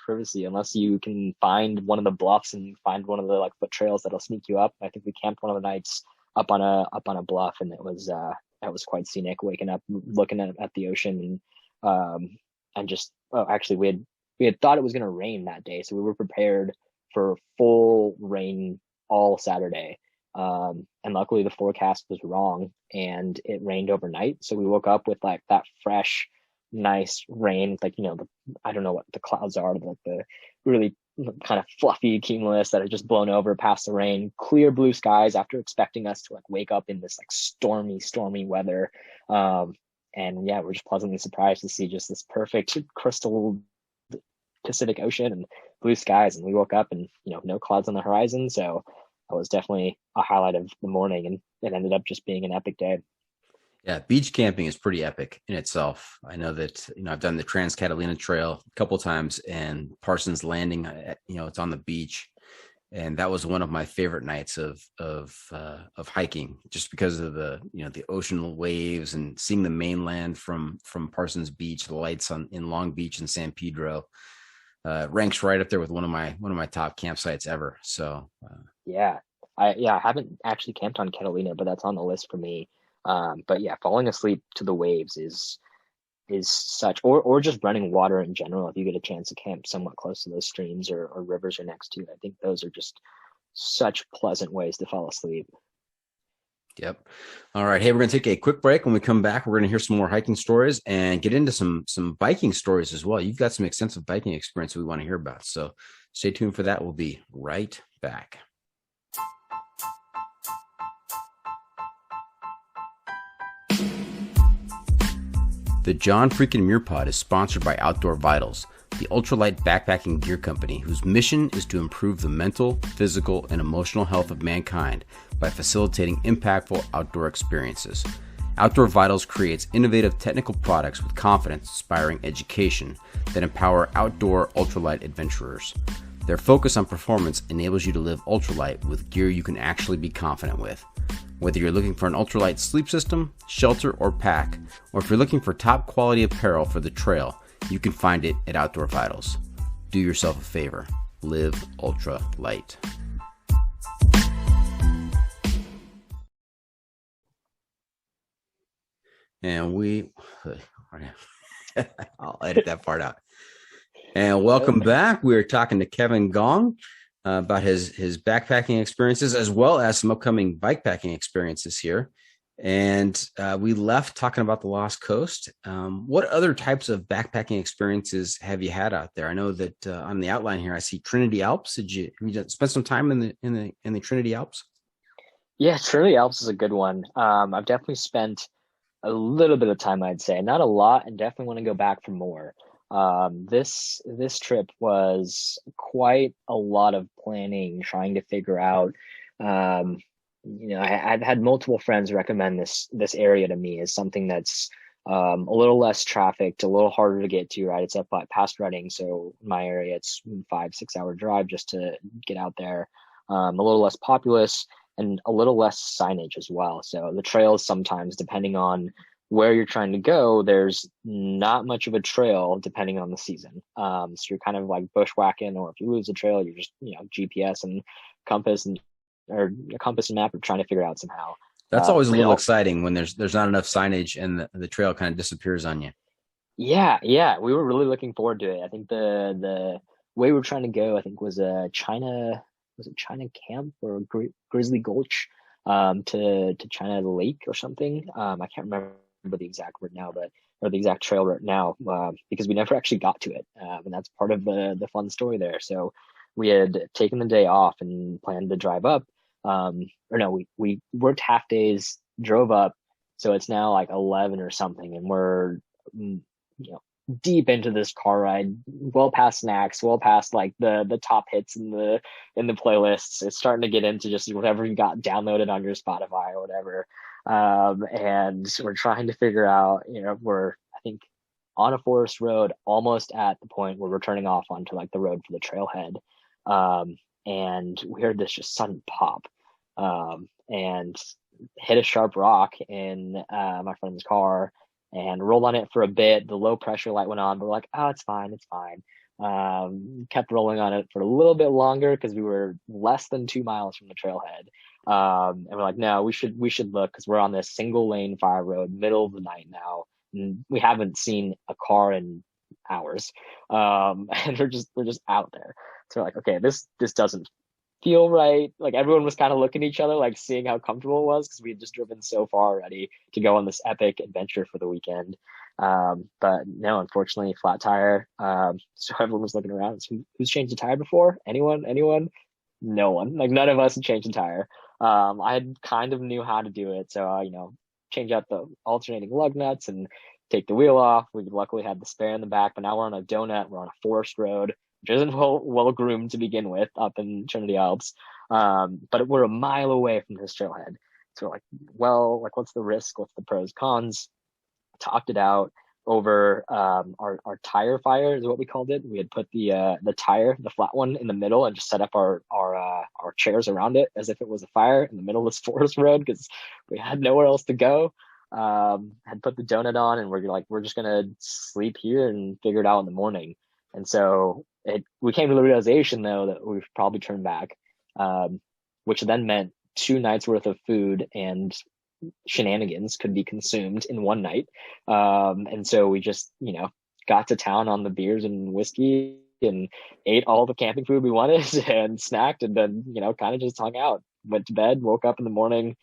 Speaker 3: privacy unless you can find one of the bluffs and find one of the like foot trails that'll sneak you up. I think we camped one of the nights up on a bluff, and it was that was quite scenic. Waking up, looking at the ocean, and just actually we had thought it was going to rain that day, so we were prepared for full rain all Saturday. And luckily the forecast was wrong and it rained overnight. So we woke up with like that fresh, nice rain, like, I don't know what the clouds are, like the really kind of fluffy cumulus that had just blown over past the rain, clear blue skies after expecting us to like wake up in this like stormy weather. And yeah, we're just pleasantly surprised to see just this perfect crystal Pacific Ocean and blue skies. And we woke up and, no clouds on the horizon. So that was definitely a highlight of the morning, and it ended up just being an epic day.
Speaker 2: Yeah, beach camping is pretty epic in itself. I know that I've done the Trans Catalina Trail a couple times, and Parsons Landing. It's on the beach, and that was one of my favorite nights of hiking, just because of the ocean waves and seeing the mainland from Parsons Beach, the lights in Long Beach and San Pedro. Ranks right up there with one of my top campsites ever. So
Speaker 3: Yeah. I haven't actually camped on Catalina, but that's on the list for me. But yeah, falling asleep to the waves is such, or just running water in general. If you get a chance to camp somewhat close to those streams or rivers you're next to, I think those are just such pleasant ways to fall asleep.
Speaker 2: Yep. All right. Hey, we're going to take a quick break. When we come back, we're going to hear some more hiking stories and get into some biking stories as well. You've got some extensive biking experience we want to hear about. So stay tuned for that. We'll be right back. The John Freakin' Muir Pod is sponsored by Outdoor Vitals, the ultralight backpacking gear company whose mission is to improve the mental, physical, and emotional health of mankind by facilitating impactful outdoor experiences. Outdoor Vitals creates innovative technical products with confidence-inspiring education that empower outdoor ultralight adventurers. Their focus on performance enables you to live ultralight with gear you can actually be confident with. Whether you're looking for an ultralight sleep system, shelter, or pack, or if you're looking for top quality apparel for the trail, you can find it at Outdoor Vitals. Do yourself a favor. Live ultra light. And I'll edit that part out. And welcome back. We're talking to Kevin Gong about his backpacking experiences, as well as some upcoming bikepacking experiences here. And we left talking about the Lost Coast. What other types of backpacking experiences have you had out there? I know that on the outline here, I see Trinity Alps. Have you spent some time in the Trinity Alps?
Speaker 3: Yeah, Trinity Alps is a good one. I've definitely spent a little bit of time, I'd say, not a lot, and definitely want to go back for more. This trip was quite a lot of planning, trying to figure out. I've had multiple friends recommend this area to me as something that's a little less trafficked, a little harder to get to. Right, it's up past Reading, so in my area, it's 5-6 hour drive just to get out there. A little less populous and a little less signage as well. So the trails sometimes, depending on where you're trying to go, there's not much of a trail depending on the season. So you're kind of like bushwhacking, or if you lose a trail, you're just, GPS and compass and or a compass and map are trying to figure out somehow.
Speaker 2: That's always a little
Speaker 3: all,
Speaker 2: exciting when there's not enough signage and the trail kind of disappears on you.
Speaker 3: yeah, we were really looking forward to it. I think the way we were trying to go, I think was China Camp or Grizzly Gulch, to China Lake or something. I can't remember the exact word now, but or the exact trail right now, because we never actually got to it, and that's part of the fun story there. So we had taken the day off and planned to drive up. Or no, we worked half days, drove up, so it's now like 11 or something, and we're deep into this car ride, well past snacks, well past like the top hits in the playlists. It's starting to get into just whatever you got downloaded on your Spotify or whatever. And we're trying to figure out, we're, I think, on a forest road, almost at the point where we're turning off onto like the road for the trailhead. And we heard this just sudden pop, and hit a sharp rock in my friend's car, and rolled on it for a bit. The low pressure light went on, but we're like, oh, it's fine. Kept rolling on it for a little bit longer because we were less than 2 miles from the trailhead. And we're like, no, we should look, because we're on this single lane fire road, middle of the night now, and we haven't seen a car in hours. And we're just out there. So we're like, okay, this doesn't feel right. Like everyone was kind of looking at each other, like seeing how comfortable it was, because we had just driven so far already to go on this epic adventure for the weekend. But no, unfortunately, flat tire. So everyone was looking around. Who's changed the tire before? Anyone? No one. Like none of us had changed the tire. I had kind of knew how to do it. So, change out the alternating lug nuts and take the wheel off. We luckily had the spare in the back, but now we're on a donut. We're on a forest road, which isn't well groomed to begin with, up in Trinity Alps. But we're a mile away from this trailhead. So we're like, well, like, what's the risk? What's the pros, cons? Talked it out over our tire fire is what we called it. We had put the tire, the flat one, in the middle, and just set up our chairs around it as if it was a fire in the middle of this forest road, because we had nowhere else to go. Had put the donut on, and we're just gonna sleep here and figure it out in the morning. And so we came to the realization, though, that we should probably turn back, which then meant 2 nights worth of food and shenanigans could be consumed in one night. And so we just, got to town on the beers and whiskey and ate all the camping food we wanted and snacked, and then, kind of just hung out, went to bed, woke up in the morning,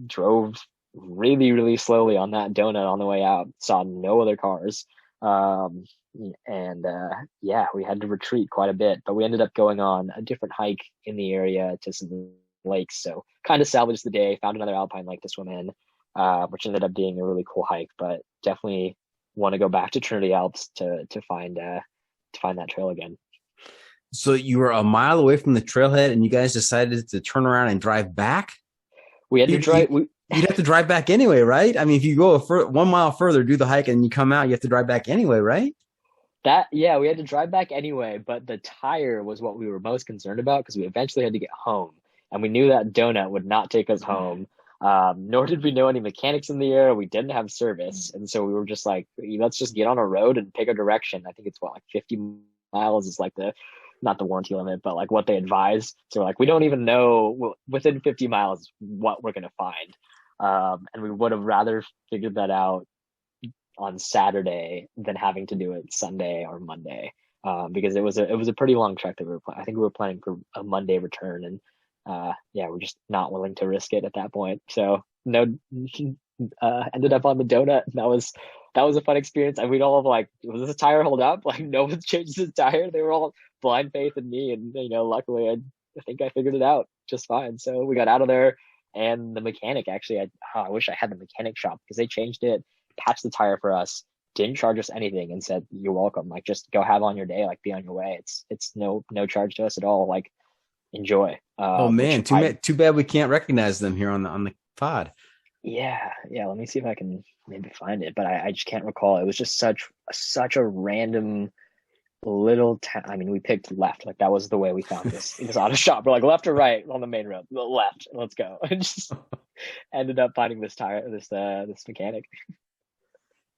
Speaker 3: drove really, really slowly on that donut on the way out, saw no other cars. Yeah, we had to retreat quite a bit, but we ended up going on a different hike in the area to some lakes. So kind of salvaged the day, found another alpine lake to swim in, which ended up being a really cool hike, but definitely want to go back to Trinity Alps to find that trail again.
Speaker 2: So you were a mile away from the trailhead and you guys decided to turn around and drive back?
Speaker 3: We had to drive.
Speaker 2: You'd have to drive back anyway, right? I mean, if you go 1 mile further, do the hike, and you come out, you have to drive back anyway, right?
Speaker 3: Yeah, we had to drive back anyway, but the tire was what we were most concerned about, because we eventually had to get home, and we knew that donut would not take us home. Nor did we know any mechanics in the area. We didn't have service, and so we were just like, let's just get on a road and pick a direction. I think it's like 50 miles is like not the warranty limit, but like what they advise. So we're like, we don't even know within 50 miles what we're gonna find. And we would have rather figured that out on Saturday than having to do it Sunday or Monday, because it was a pretty long trek that we were planning. I think we were planning for a Monday return, and we're just not willing to risk it at that point. So ended up on the donut. And that was a fun experience. And we'd all have like, was this tire hold up? Like no one's changed the tire. They were all blind faith in me, and luckily I think I figured it out just fine. So we got out of there. And the mechanic, actually, I wish I had the mechanic shop, because they changed it, patched the tire for us, didn't charge us anything, and said, you're welcome. Like, just go have on your day, like be on your way. It's no charge to us at all. Like, enjoy.
Speaker 2: Oh man, too bad we can't recognize them here on the pod.
Speaker 3: Yeah. Let me see if I can maybe find it, but I just can't recall. It was just such a random little town. I mean, we picked left, like that was the way we found this auto shop. We're like, left or right on the main road? Left, let's go. ended up finding this this mechanic.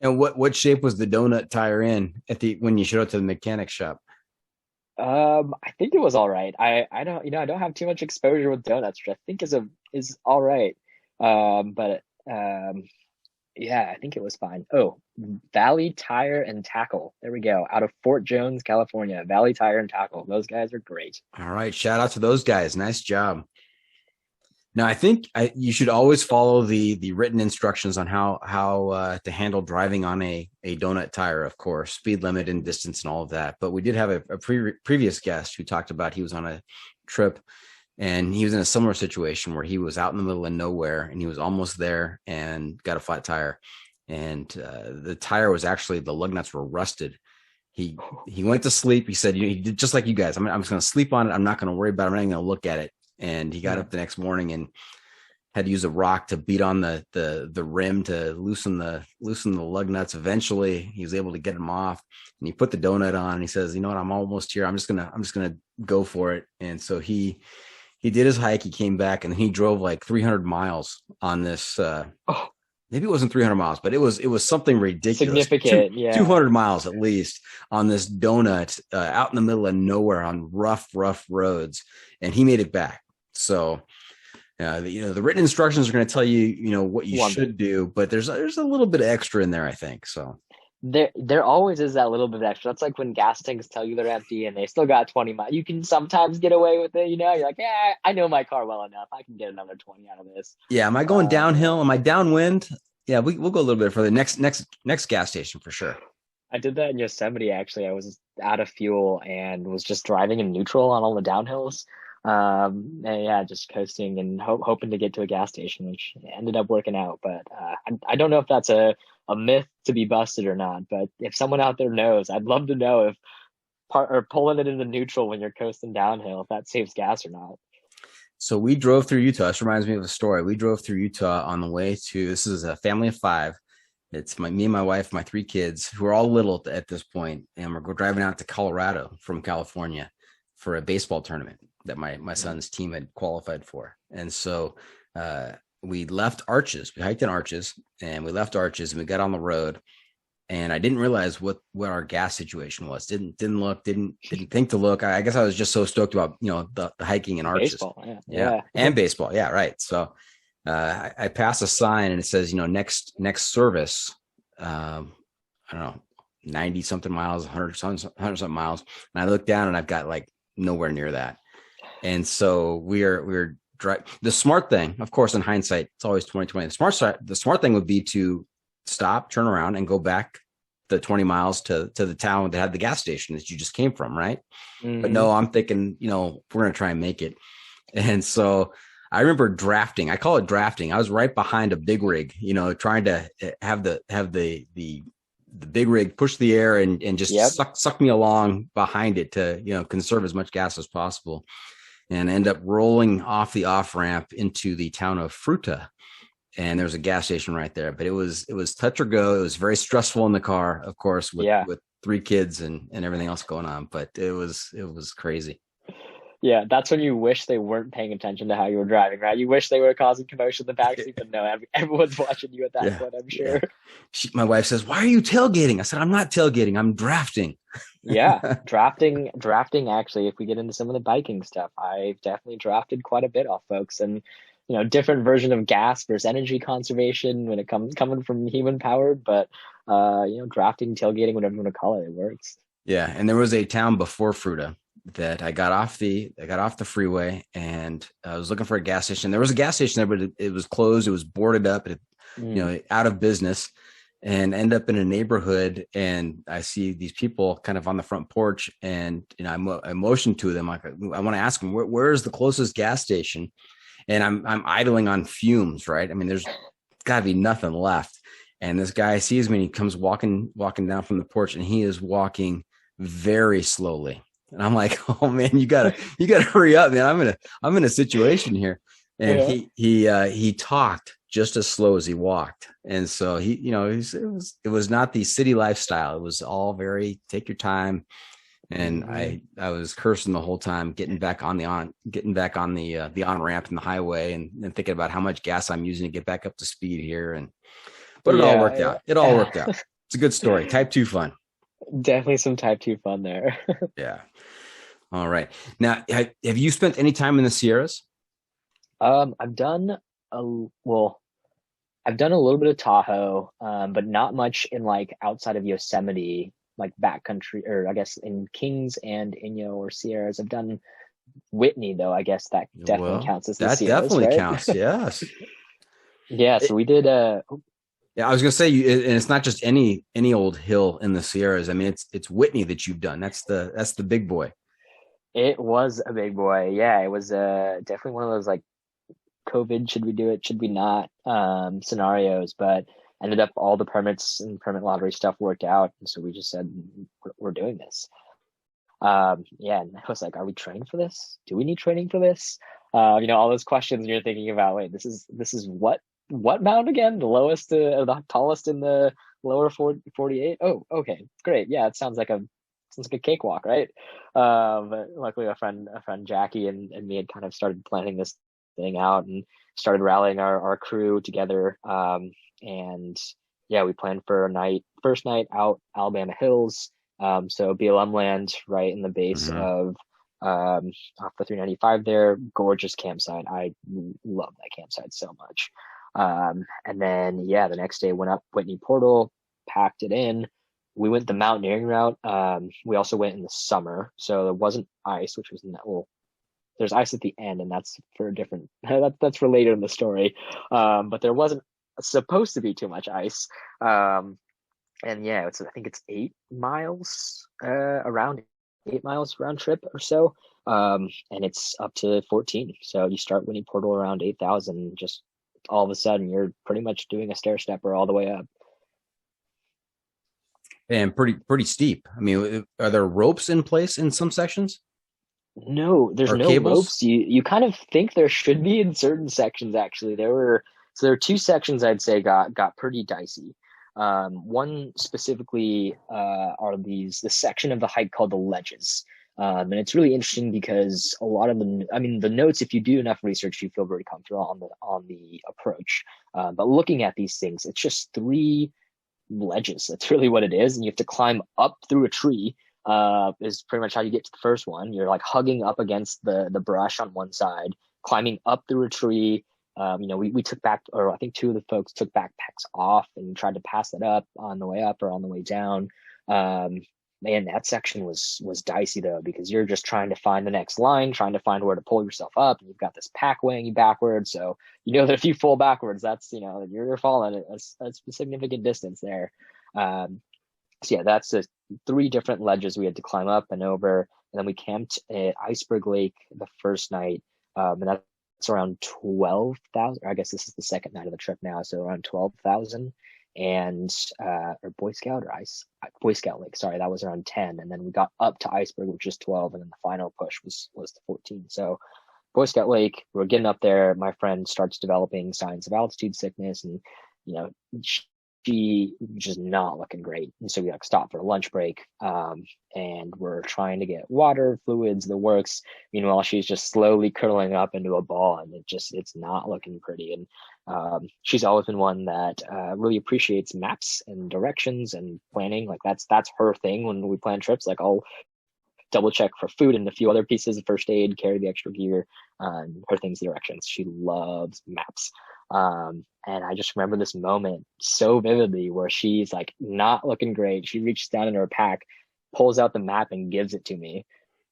Speaker 2: And what shape was the donut tire in when you showed up to the mechanic shop?
Speaker 3: I think it was all right. I don't, I don't have too much exposure with donuts, which I think is all right. But yeah, I think it was fine. Oh, Valley Tire and Tackle. There we go. Out of Fort Jones, California. Valley Tire and Tackle. Those guys are great.
Speaker 2: All right. Shout out to those guys. Nice job. Now, I think you should always follow the written instructions on how to handle driving on a donut tire, of course, speed limit and distance and all of that. But we did have a previous guest who talked about he was on a trip and he was in a similar situation where he was out in the middle of nowhere and he was almost there and got a flat tire. And the tire was actually, the lug nuts were rusted. He went to sleep. He said, he did just like you guys. I'm just going to sleep on it. I'm not going to worry about it. I'm not even going to look at it. And he got up the next morning and had to use a rock to beat on the rim to loosen the lug nuts. Eventually he was able to get them off and he put the donut on and he says, you know what, I'm almost here. I'm just gonna go for it. And so he did his hike. He came back and he drove like 300 miles on this. Maybe it wasn't 300 miles, but it was something ridiculous.
Speaker 3: Significant,
Speaker 2: 200 miles at least on this donut out in the middle of nowhere on rough roads. And he made it back. So, the written instructions are going to tell you, what you should do, but there's a little bit of extra in there, I think. So
Speaker 3: there always is that little bit of extra. That's like when gas tanks tell you they're empty and they still got 20 miles. You can sometimes get away with it. You're like, yeah, I know my car well enough. I can get another 20 out of this.
Speaker 2: Yeah. Am I going downhill? Am I downwind? Yeah, we'll go a little bit further. Next gas station for sure.
Speaker 3: I did that in Yosemite. Actually, I was out of fuel and was just driving in neutral on all the downhills. And yeah, just coasting and hoping to get to a gas station, which ended up working out. But I don't know if that's a myth to be busted or not. But if someone out there knows, I'd love to know if pulling it into neutral when you're coasting downhill, if that saves gas or not.
Speaker 2: So we drove through Utah. This reminds me of a story. We drove through Utah on the way to, this is a family of 5. It's me and my wife, my 3 kids, who are all little at this point, and we're driving out to Colorado from California for a baseball tournament that my son's team had qualified for. And so we left Arches. We hiked in Arches, and we left Arches, and we got on the road. And I didn't realize what our gas situation was. Didn't look. Didn't think to look. I guess I was just so stoked about the hiking in Arches.
Speaker 3: Baseball,
Speaker 2: yeah, and baseball. Yeah, right. So I passed a sign and it says next service. I don't know, 90 something miles, 100 something miles. And I looked down and I've got like nowhere near that. And so we're driving. The smart thing, of course, in hindsight, it's always 2020. The smart thing would be to stop, turn around, and go back the 20 miles to the town that had the gas station that you just came from, right? Mm-hmm. But no, I'm thinking, we're going to try and make it. And so I remember drafting. I call it drafting. I was right behind a big rig, trying to have the big rig push the air and just suck me along behind it to, conserve as much gas as possible, and end up rolling off the off ramp into the town of Fruta. And there's a gas station right there, but it was touch or go. It was very stressful in the car, of course, with 3 kids and everything else going on, but it was crazy.
Speaker 3: Yeah, that's when you wish they weren't paying attention to how you were driving, right? You wish they were causing commotion in the backseat, but no, everyone's watching you at that point, I'm sure.
Speaker 2: Yeah. My wife says, "Why are you tailgating?" I said, "I'm not tailgating. I'm drafting."
Speaker 3: Yeah, drafting. Actually, if we get into some of the biking stuff, I've definitely drafted quite a bit off folks, and different version of gas versus energy conservation when it coming from human powered, but drafting, tailgating, whatever you want to call it, it works.
Speaker 2: Yeah, and there was a town before Fruta that I got off the freeway and I was looking for a gas station. There was a gas station there, but it was closed. It was boarded up, out of business, and end up in a neighborhood. And I see these people kind of on the front porch, and I motioned to them. Like, I want to ask them, where is the closest gas station? And I'm idling on fumes, right? I mean, there's got to be nothing left. And this guy sees me and he comes walking down from the porch, and he is walking very slowly. And I'm like, "Oh man, you gotta hurry up, man. I'm in a situation here." And he talked just as slow as he walked. And so it was not the city lifestyle. It was all very take your time, And I was cursing the whole time, getting back on the on ramp and the highway, and thinking about how much gas I'm using to get back up to speed here. But it all worked out. It all worked out. It's a good story. Type 2 fun.
Speaker 3: Definitely some type 2 fun there.
Speaker 2: Yeah. All right. Now, have you spent any time in the Sierras?
Speaker 3: I've done I've done a little bit of Tahoe, but not much in like outside of Yosemite, like backcountry, or I guess in Kings and Inyo or Sierras. I've done Whitney though. I guess that definitely counts as the
Speaker 2: That
Speaker 3: Sierras,
Speaker 2: definitely
Speaker 3: right?
Speaker 2: counts. Yes.
Speaker 3: Yeah. So we did.
Speaker 2: Yeah, I was gonna say, and it's not just any old hill in the Sierras. I mean, it's Whitney that you've done. That's the big boy.
Speaker 3: It was a big boy. Yeah, it was definitely one of those like COVID, should we do it, should we not, scenarios, but ended up all the permits and permit lottery stuff worked out. And so we just said, we're doing this. Yeah, and I was like, are we trained for this? Do we need training for this? All those questions you're thinking about, wait, this is what mountain again? The lowest, the tallest in the lower 48? Oh, okay, great. Yeah, it sounds like a cakewalk, right? But luckily a friend Jackie and me had kind of started planning this thing out and started rallying our crew together. And yeah, we planned for first night out Alabama Hills. So BLM land right in the base of off the 395 there. Gorgeous campsite. I love that campsite so much. And then yeah, the next day went up Whitney Portal, packed it in. We went the mountaineering route. We also went in the summer, so there wasn't ice, which was there's ice at the end, and that's for a different. That's for later in the story. But there wasn't supposed to be too much ice. And yeah, I think it's 8 miles, around 8 miles round trip or so. And it's up to 14. So you start Whitney Portal around 8,000. Just all of a sudden, you're pretty much doing a stair stepper all the way up.
Speaker 2: And pretty steep. I mean, are there ropes in place in some sections?
Speaker 3: No, there's no ropes. You kind of think there should be in certain sections. Actually, there are 2 sections I'd say got pretty dicey. One specifically are the section of the hike called the ledges. And it's really interesting because a lot of the notes, if you do enough research, you feel very comfortable on the approach. But looking at these things, it's just 3 ledges. That's really what it is. And you have to climb up through a tree, is pretty much how you get to the first one. You're like hugging up against the brush on one side, climbing up through a tree. We took back, or I think 2 of the folks took backpacks off and tried to pass it up on the way up or on the way down. Man, that section was dicey though, because you're just trying to find the next line, trying to find where to pull yourself up, and you've got this pack weighing you backwards. So that if you fall backwards, that's you're falling a significant distance there. So yeah, that's the 3 different ledges we had to climb up and over, and then we camped at Iceberg Lake the first night, and that's around 12,000. I guess this is the second night of the trip now, so around 12,000. And or Boy Scout Boy Scout Lake, sorry, that was around 10, and then we got up to Iceberg, which is 12, and then the final push was the 14. So Boy Scout Lake, we're getting up there. My friend starts developing signs of altitude sickness, and she was just not looking great. And so we stopped for a lunch break, and we're trying to get water, fluids, the works. Meanwhile, she's just slowly curling up into a ball, and it's not looking pretty. And she's always been one that really appreciates maps and directions and planning. Like that's her thing when we plan trips. Like I'll double check for food and a few other pieces of first aid, carry the extra gear, her thing's directions. She loves maps. And I just remember this moment so vividly where she's like not looking great. She reaches down in her pack, pulls out the map and gives it to me.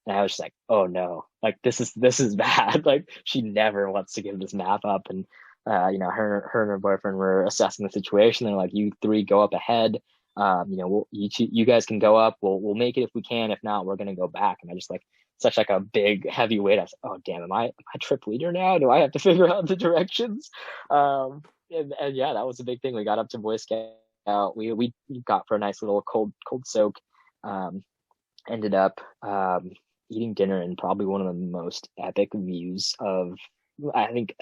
Speaker 3: And I was just like, oh no, like this is bad. Like she never wants to give this map up. And, her and her boyfriend were assessing the situation. They're like, you 3 go up ahead. You guys can go up. We'll make it if we can. If not, we're going to go back. And I just such a big heavy weight. I was like, oh damn, am I trip leader now? Do I have to figure out the directions? And yeah, that was a big thing. We got up to Boy Scout. We got for a nice little cold soak. Ended up eating dinner in probably one of the most epic views of, I think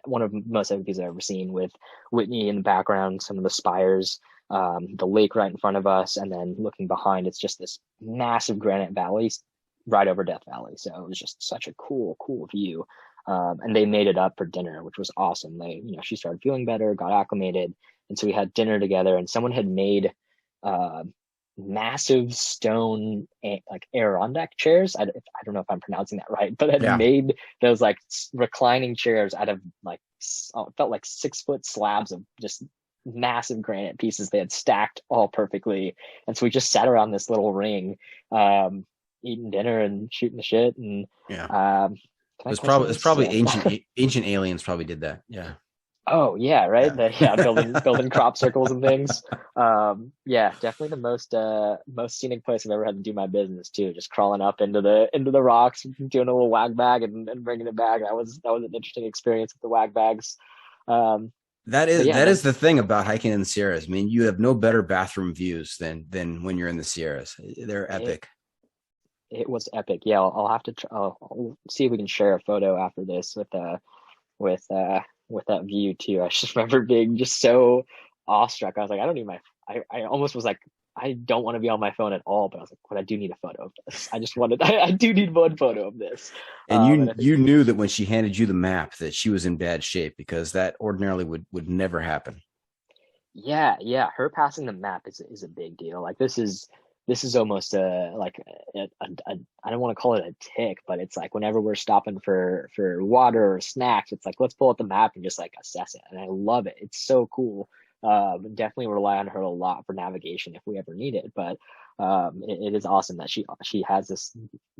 Speaker 3: one of the most epic views I've ever seen, with Whitney in the background, some of the spires. the lake right in front of us, and then looking behind, it's just this massive granite valley right over Death Valley. So it was just such a cool view. And they made it up for dinner, which was awesome. She started feeling better, got acclimated, and so we had dinner together. And someone had made massive stone like Adirondack chairs. I don't know if I'm pronouncing that right, but had made those like reclining chairs out of like it felt like 6-foot slabs of just massive granite pieces they had stacked all perfectly. And so we just sat around this little ring, eating dinner and shooting the shit. And
Speaker 2: it's probably ancient aliens probably did that. Yeah.
Speaker 3: Oh yeah, right. Building crop circles and things. Definitely the most scenic place I've ever had to do my business too. Just crawling up into the rocks, doing a little wag bag and bringing it back. That was an interesting experience with the wag bags.
Speaker 2: That is the thing about hiking in the Sierras. I mean, you have no better bathroom views than when you're in the Sierras. They're epic.
Speaker 3: It was epic. Yeah, I'll have to. I'll see if we can share a photo after this with that view too. I just remember being just so awestruck. I was like, I don't need I almost was like, I don't want to be on my phone at all, but I was like, but I do need a photo of this. I do need one photo of this.
Speaker 2: And you knew that when she handed you the map that she was in bad shape, because that ordinarily would never happen.
Speaker 3: Yeah. Her passing the map is a big deal. Like this is almost I don't want to call it a tick, but it's like whenever we're stopping for water or snacks, it's like, let's pull out the map and just like assess it. And I love it. It's so cool. Definitely rely on her a lot for navigation if we ever need it. But it is awesome that she has this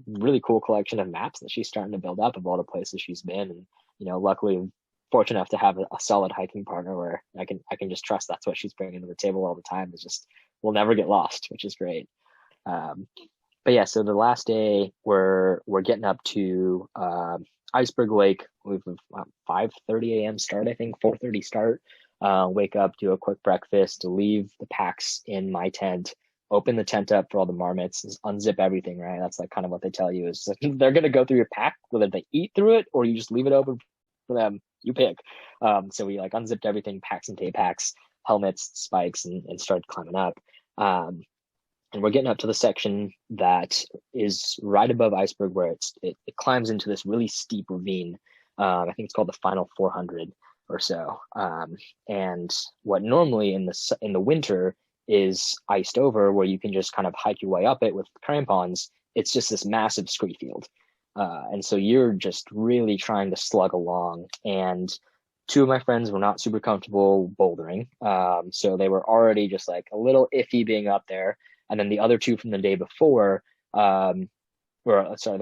Speaker 3: really cool collection of maps that she's starting to build up of all the places she's been. And, luckily fortunate enough to have a solid hiking partner where I can just trust that's what she's bringing to the table all the time. It's just, we'll never get lost, which is great. But yeah, so the last day we're getting up to Iceberg Lake. We've 5:30 a.m. start, I think 4:30 start. Wake up, do a quick breakfast, leave the packs in my tent, open the tent up for all the marmots, unzip everything, right? That's like kind of what they tell you is they're going to go through your pack, whether they eat through it or you just leave it open for them, you pick. So we like unzipped everything, packs and tape packs, helmets, spikes, and started climbing up. And we're getting up to the section that is right above Iceberg where it climbs into this really steep ravine. I think it's called the final 400 or so. And what normally in the winter is iced over where you can just kind of hike your way up it with crampons, it's just this massive scree field. And so you're just really trying to slug along. And two of my friends were not super comfortable bouldering. So they were already just like a little iffy being up there. And then the other two from the day before, the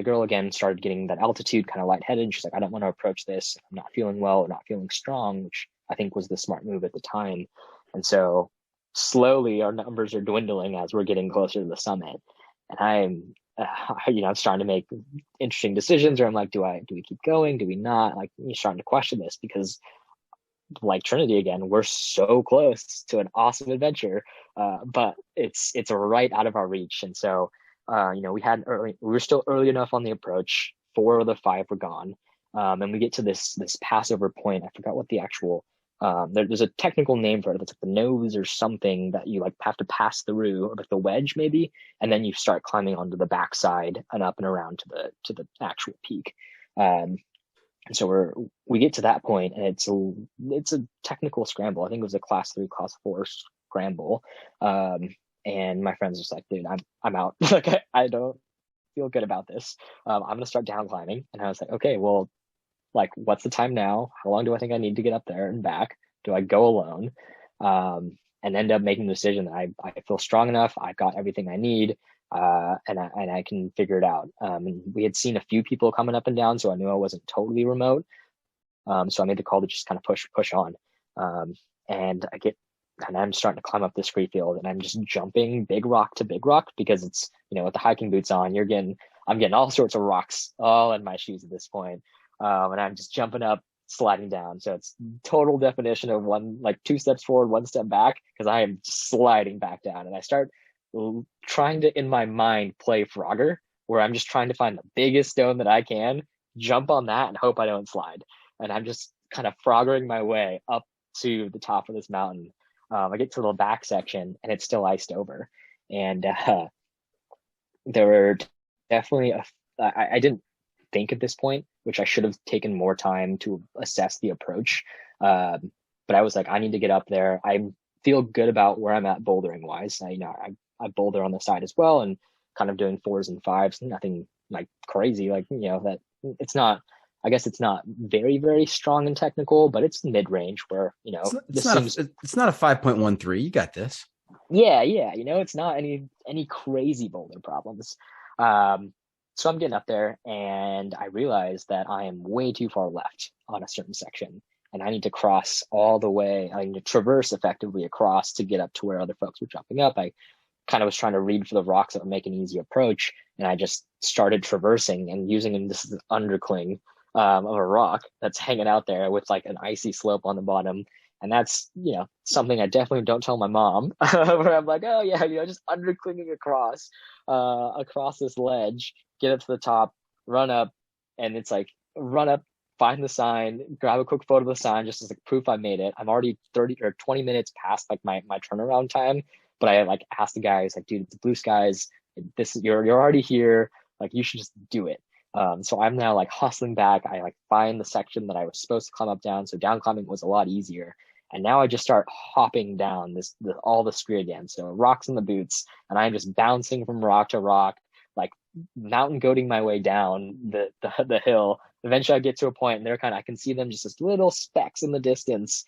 Speaker 3: girl again started getting that altitude, kind of lightheaded. She's like, I don't want to approach this. I'm not feeling well or not feeling strong, which I think was the smart move at the time. And so slowly our numbers are dwindling as we're getting closer to the summit. And I'm starting to make interesting decisions where I'm like, do we keep going? Do we not? Like, you're starting to question this because like Trinity again, we're so close to an awesome adventure, but it's right out of our reach. And so, we were still early enough on the approach. 4 of the 5 were gone. And we get to this passover point. I forgot what the actual, there's a technical name for it. It's like the nose or something that you like have to pass through, or like the wedge maybe. And then you start climbing onto the backside and up and around to the actual peak. And so we get to that point, and it's a technical scramble. I think it was a class 3, class 4 scramble. And my friend's just like, dude, I'm out. Like I don't feel good about this. I'm gonna start down climbing. And I was like, okay, well, like what's the time now? How long do I think I need to get up there and back? Do I go alone? And end up making the decision that I feel strong enough. I've got everything I need. And I can figure it out. And we had seen a few people coming up and down, so I knew I wasn't totally remote. So I made the call to just kind of push on. And I'm starting to climb up this scree field, and I'm just jumping big rock to big rock because it's, with the hiking boots on, I'm getting all sorts of rocks all in my shoes at this point. And I'm just jumping up, sliding down. So it's total definition of 2 steps forward, 1 step back, because I am sliding back down. And I start trying to, in my mind, play Frogger, where I'm just trying to find the biggest stone that I can, jump on that, and hope I don't slide. And I'm just kind of froggering my way up to the top of this mountain. I get to the back section and it's still iced over. And there were definitely I didn't think at this point, which I should have taken more time to assess the approach. But I was like, I need to get up there. I feel good about where I'm at bouldering wise. I boulder on the side as well, and kind of doing 4s and 5s, nothing like crazy, like, that it's not, I guess it's not very, very strong and technical, but it's mid-range where,
Speaker 2: it's not a 5.13. You got this.
Speaker 3: Yeah. It's not any crazy boulder problems. So I'm getting up there and I realize that I am way too far left on a certain section and I need to cross all the way. I need to traverse effectively across to get up to where other folks were jumping up. I kind of was trying to read for the rocks that would make an easy approach. And I just started traversing and using this undercling of a rock that's hanging out there with like an icy slope on the bottom. And that's, something I definitely don't tell my mom, where I'm like, oh yeah, just underclinging across this ledge, get up to the top, run up. And it's like, run up, find the sign, grab a quick photo of the sign, just as like proof I made it. I'm already 30 or 20 minutes past like my turnaround time. But I like asked the guy, he's like, dude, it's blue skies. You're already here. Like, you should just do it. So I'm now like hustling back. I like find the section that I was supposed to climb up down. So down climbing was a lot easier. And now I just start hopping down all the scree again. So rocks in the boots, and I'm just bouncing from rock to rock, like mountain goating my way down the hill. Eventually I get to a point and I can see them just as little specks in the distance,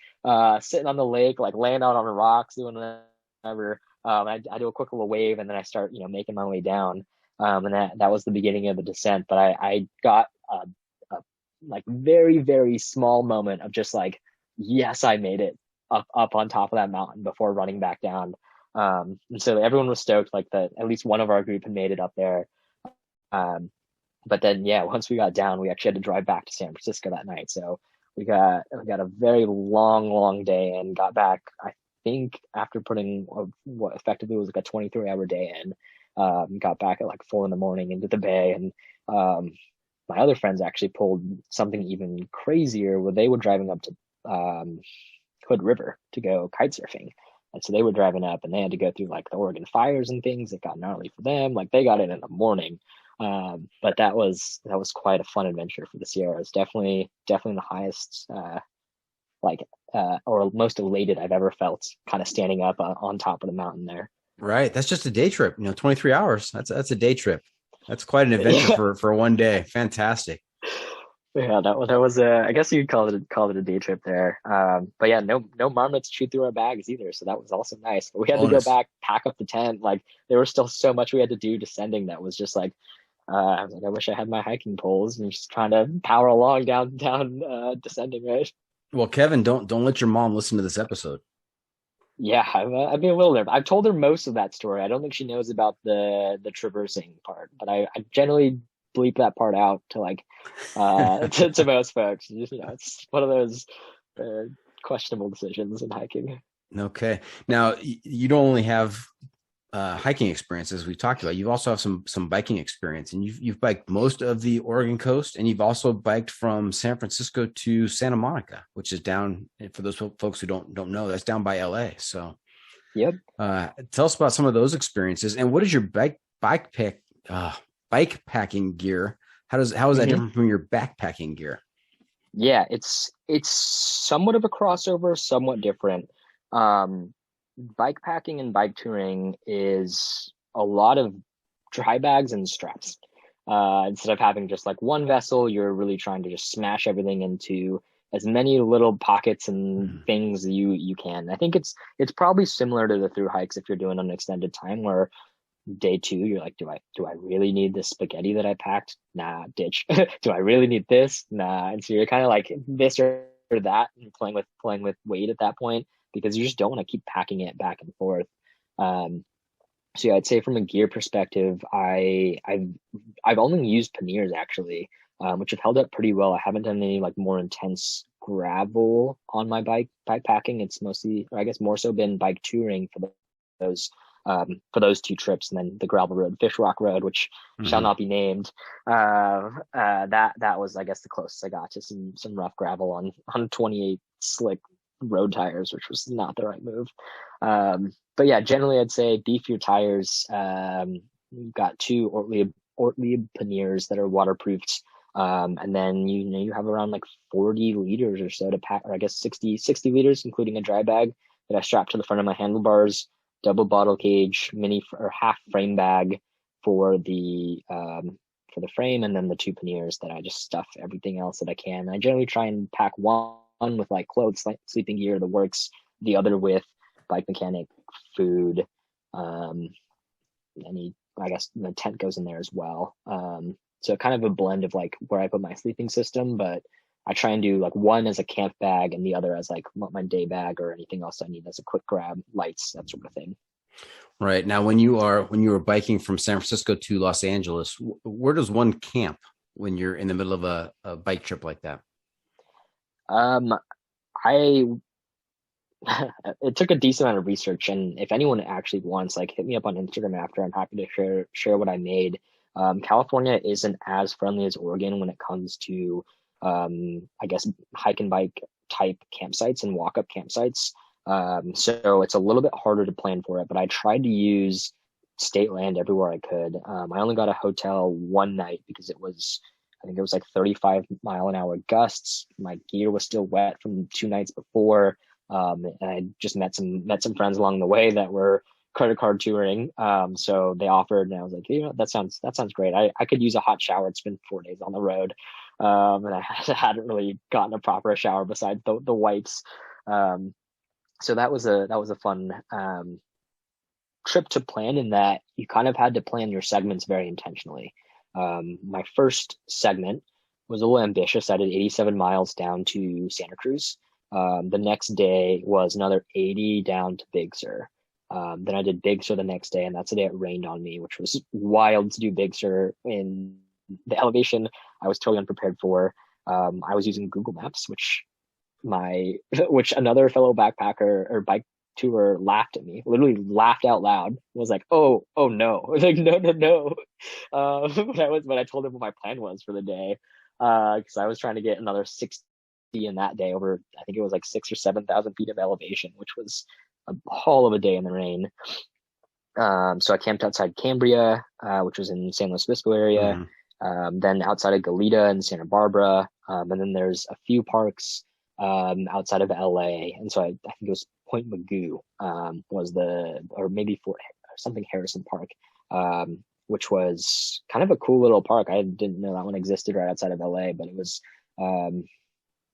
Speaker 3: sitting on the lake, like laying out on the rocks, doing whatever. I do a quick little wave and then I start, making my way down. And that was the beginning of the descent. But I got a like very, very small moment of just like, yes, I made it up on top of that mountain before running back down. And so everyone was stoked, like that at least one of our group had made it up there. But then, once we got down, we actually had to drive back to San Francisco that night. So we got a very long day and got back, I think, after putting what effectively was like a 23-hour day in. Got back at like 4 a.m. into the bay. And my other friends actually pulled something even crazier where they were driving up to Hood River to go kite surfing. And so they were driving up and they had to go through like the Oregon fires and things that got gnarly for them. Like they got in the morning. But that was quite a fun adventure for the Sierras. Definitely the highest, or most elated I've ever felt kind of standing up on top of the mountain there.
Speaker 2: Right. That's just a day trip, 23 hours. That's a day trip. That's quite an adventure for one day. Fantastic.
Speaker 3: Yeah, that was I guess you'd call it a day trip there. But yeah, no marmots chewed through our bags either, so that was also nice. But we had to go back, pack up the tent. Like there was still so much we had to do descending that was just like, I was like, I wish I had my hiking poles and just trying to power along down descending, right?
Speaker 2: Well, Kevin, don't let your mom listen to this episode.
Speaker 3: Yeah, I've been a little nervous. I've told her most of that story. I don't think she knows about the traversing part, but I generally bleep that part out to like to most folks. It's one of those questionable decisions in hiking.
Speaker 2: Okay, now you don't only have hiking experience, as we talked about. You also have some biking experience, and you've biked most of the Oregon coast, and you've also biked from San Francisco to Santa Monica, which is down. For those folks who don't know, that's down by LA. So,
Speaker 3: yep.
Speaker 2: Tell us about some of those experiences, and what is your bikepacking gear? How is that different from your backpacking gear?
Speaker 3: Yeah, it's somewhat of a crossover, somewhat different. Bikepacking and bike touring is a lot of dry bags and straps. Instead of having just like one vessel, you're really trying to just smash everything into as many little pockets and things you can. I think it's probably similar to the thru hikes if you're doing an extended time where day 2 you're like, do I really need this spaghetti that I packed? Nah, ditch. Do I really need this? Nah. And so you're kind of like this or that and playing with weight at that point, because you just don't want to keep packing it back and forth. So yeah, I'd say from a gear perspective, I've only used panniers actually, which have held up pretty well. I haven't done any like more intense gravel on my bikepacking. It's mostly, or I guess more so, been bike touring for those 2 trips, and then the gravel road, Fish Rock Road, which shall not be named. That was, I guess, the closest I got to some rough gravel on 28 slick road tires, which was not the right move. But yeah, generally I'd say beef your tires. You've got two Ortlieb panniers that are waterproofed. And then you have around like 40 liters or so to pack, or I guess 60 liters, including a dry bag that I strap to the front of my handlebars, double bottle cage, mini or half frame bag for the frame, and then the two panniers that I just stuff everything else that I can. I generally try and pack one with like clothes, like sleeping gear, the works, the other with bike mechanic, food, I guess the tent goes in there as well. So kind of a blend of like where I put my sleeping system, but I try and do like one as a camp bag and the other as like my day bag or anything else I need as a quick grab, lights, that sort of thing.
Speaker 2: Right. Now, when you were biking from San Francisco to Los Angeles, where does one camp when you're in the middle of a bike trip like that?
Speaker 3: It took a decent amount of research, and if anyone actually wants, like, hit me up on Instagram after. I'm happy to share what I made. California isn't as friendly as Oregon when it comes to, I guess, hike and bike type campsites and walk up campsites. So it's a little bit harder to plan for it, but I tried to use state land everywhere I could. I only got a hotel one night because I think it was like 35-mile-an-hour gusts. My gear was still wet from 2 nights before. And I just met some friends along the way that were credit card touring. So they offered, and I was like, that sounds great. I could use a hot shower. It's been 4 days on the road. And I hadn't really gotten a proper shower besides the wipes. So that was a fun, trip to plan, in that you kind of had to plan your segments very intentionally. My first segment was a little ambitious. I did 87 miles down to Santa Cruz. The next day was another 80 down to Big Sur. Then I did Big Sur the next day, and that's the day it rained on me, which was wild to do Big Sur in the elevation I was totally unprepared for. I was using Google Maps, which another fellow backpacker or bike tour laughed at me, literally laughed out loud. Was like, oh no. I was like, no. But I told him what my plan was for the day. Cause I was trying to get another 60 in that day over, I think it was like 6,000 or 7,000 feet of elevation, which was a haul of a day in the rain. So I camped outside Cambria, which was in San Luis Obispo area. Mm-hmm. Then outside of Goleta and Santa Barbara. And then there's a few parks outside of LA. And so I think it was Point Magoo or maybe something Harrison Park, which was kind of a cool little park. I didn't know that one existed right outside of LA, but it was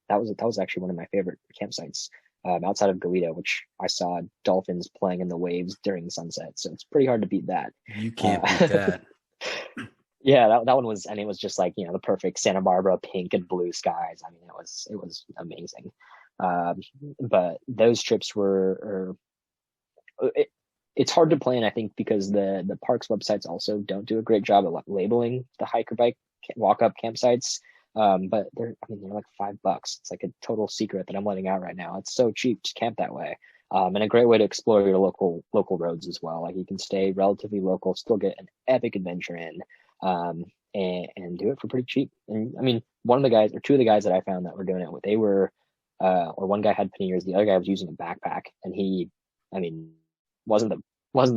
Speaker 3: that was actually one of my favorite campsites outside of Goleta, which I saw dolphins playing in the waves during sunset. So it's pretty hard to beat that.
Speaker 2: You can't beat that.
Speaker 3: Yeah, that one was, and it was just like, the perfect Santa Barbara pink and blue skies. I mean, it was amazing. But those trips it's hard to plan, I think, because the parks websites also don't do a great job at labeling the hike or bike walk up campsites. But they're like $5. It's like a total secret that I'm letting out right now. It's so cheap to camp that way. And a great way to explore your local roads as well. Like, you can stay relatively local, still get an epic adventure in, and do it for pretty cheap. And I mean, one of the guys, or two of the guys that I found that were doing it, they were, or one guy had panniers, the other guy was using a backpack, and he, wasn't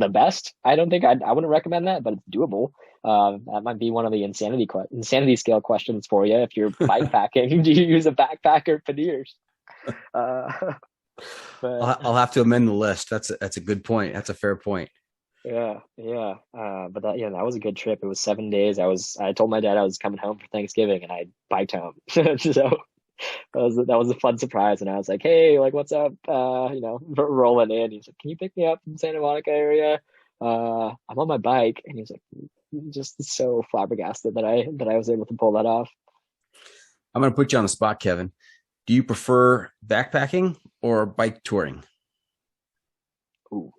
Speaker 3: the best. I don't think I wouldn't recommend that, but it's doable. That might be one of the insanity scale questions for you. If you're bikepacking, do you use a backpack or panniers?
Speaker 2: But I'll have to amend the list. That's a good point. That's a fair point.
Speaker 3: Yeah. But that was a good trip. It was 7 days. I told my dad I was coming home for Thanksgiving, and I biked home. So that was a fun surprise. And I was like, hey, like, what's up? Rolling in. He's like, can you pick me up from Santa Monica area? I'm on my bike. And he's like, just so flabbergasted that I was able to pull that off.
Speaker 2: I'm going to put you on the spot, Kevin. Do you prefer backpacking or bike touring?
Speaker 3: Ooh.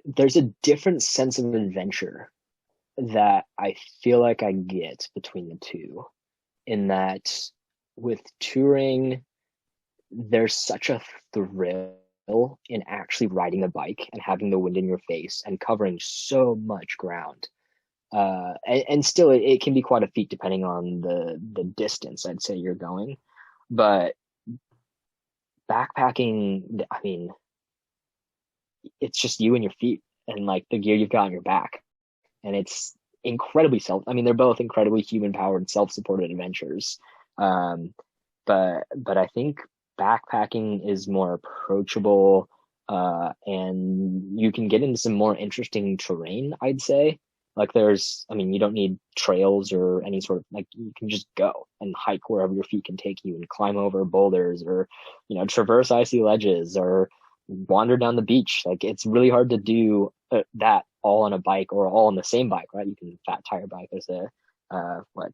Speaker 3: There's a different sense of adventure that I feel like I get between the two, in that with touring, there's such a thrill in actually riding a bike and having the wind in your face and covering so much ground. And still, it can be quite a feat depending on the distance, I'd say, you're going. But backpacking, I mean, it's just you and your feet and like the gear you've got on your back. And it's incredibly I mean, they're both incredibly human powered, self-supported adventures. Um, but I think backpacking is more approachable, and you can get into some more interesting terrain, I'd say. Like I mean, you don't need trails or any sort of, like, you can just go and hike wherever your feet can take you and climb over boulders or, traverse icy ledges or wander down the beach. Like, it's really hard to do that all on a bike or all on the same bike, right? You can fat tire bike. There's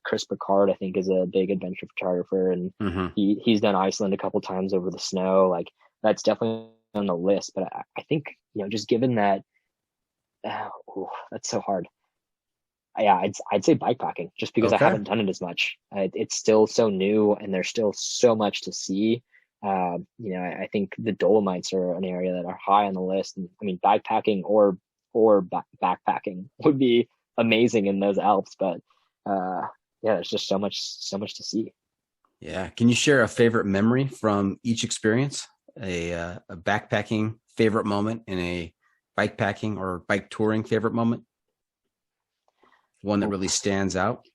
Speaker 3: Chris Picard, I think, is a big adventure photographer, and he's done Iceland a couple times over the snow. Like, that's definitely on the list. But I think, just given that, that's so hard. Yeah, I'd say bikepacking, just because I haven't done it as much. It's still so new, and there's still so much to see. I think the Dolomites are an area that are high on the list. And I mean, bikepacking or backpacking would be amazing in those Alps. But there's just so much to see.
Speaker 2: Yeah. Can you share a favorite memory from each experience? A backpacking favorite moment and a bikepacking or bike touring favorite moment? One that really stands out,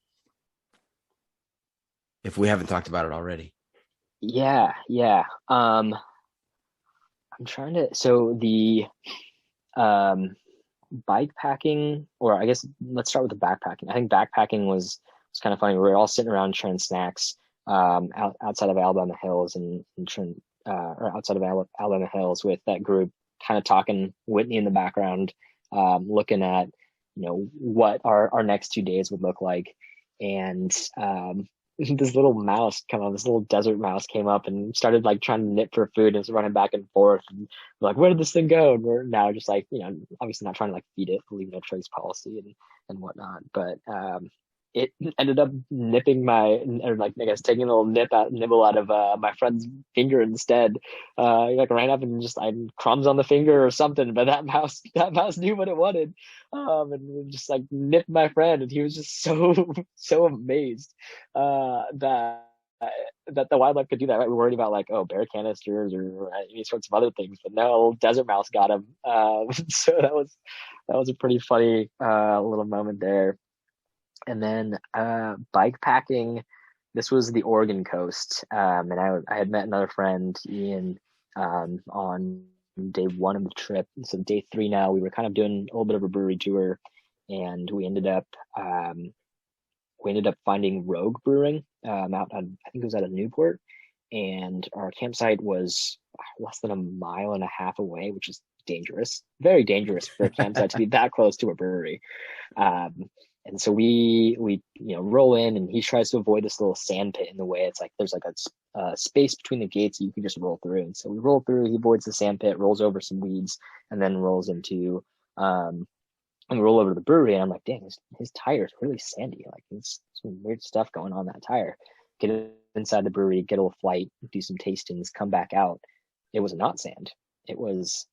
Speaker 2: if we haven't talked about it already.
Speaker 3: Yeah. I'm trying to, so the bikepacking, or I guess let's start with the backpacking. I think backpacking was kind of funny. We were all sitting around sharing snacks outside of Alabama Hills or outside of Alabama Hills with that group, kind of talking, Whitney in the background, looking at what our next 2 days would look like. And this little desert mouse came up and started like trying to nip for food and was running back and forth. And we're like, where did this thing go? And we're now just like, obviously not trying to like feed it, believe no trace policy and whatnot. But it ended up taking a little nibble out of my friend's finger instead. He like ran up and just crumbs on the finger or something, but that mouse knew what it wanted, and just like nipped my friend, and he was just so amazed that the wildlife could do that. Right? We're worried about like, bear canisters or any sorts of other things, but no, desert mouse got him. So that was a pretty funny little moment there. And then bikepacking, this was the Oregon coast, and I had met another friend, Ian, on day 1 of the trip. So day 3 now, we were kind of doing a little bit of a brewery tour, and we ended up finding Rogue Brewing out on, I think it was out of Newport, and our campsite was less than a mile and a half away, which is dangerous, very dangerous for a campsite to be that close to a brewery. And so we roll in, and he tries to avoid this little sand pit in the way. It's like there's like a space between the gates you can just roll through. And so we roll through. He avoids the sand pit, rolls over some weeds, and then rolls into and we roll over to the brewery. And I'm like, dang, his tire is really sandy. Like, there's some weird stuff going on that tire. Get inside the brewery, get a flight, do some tastings, come back out. It was not sand. It was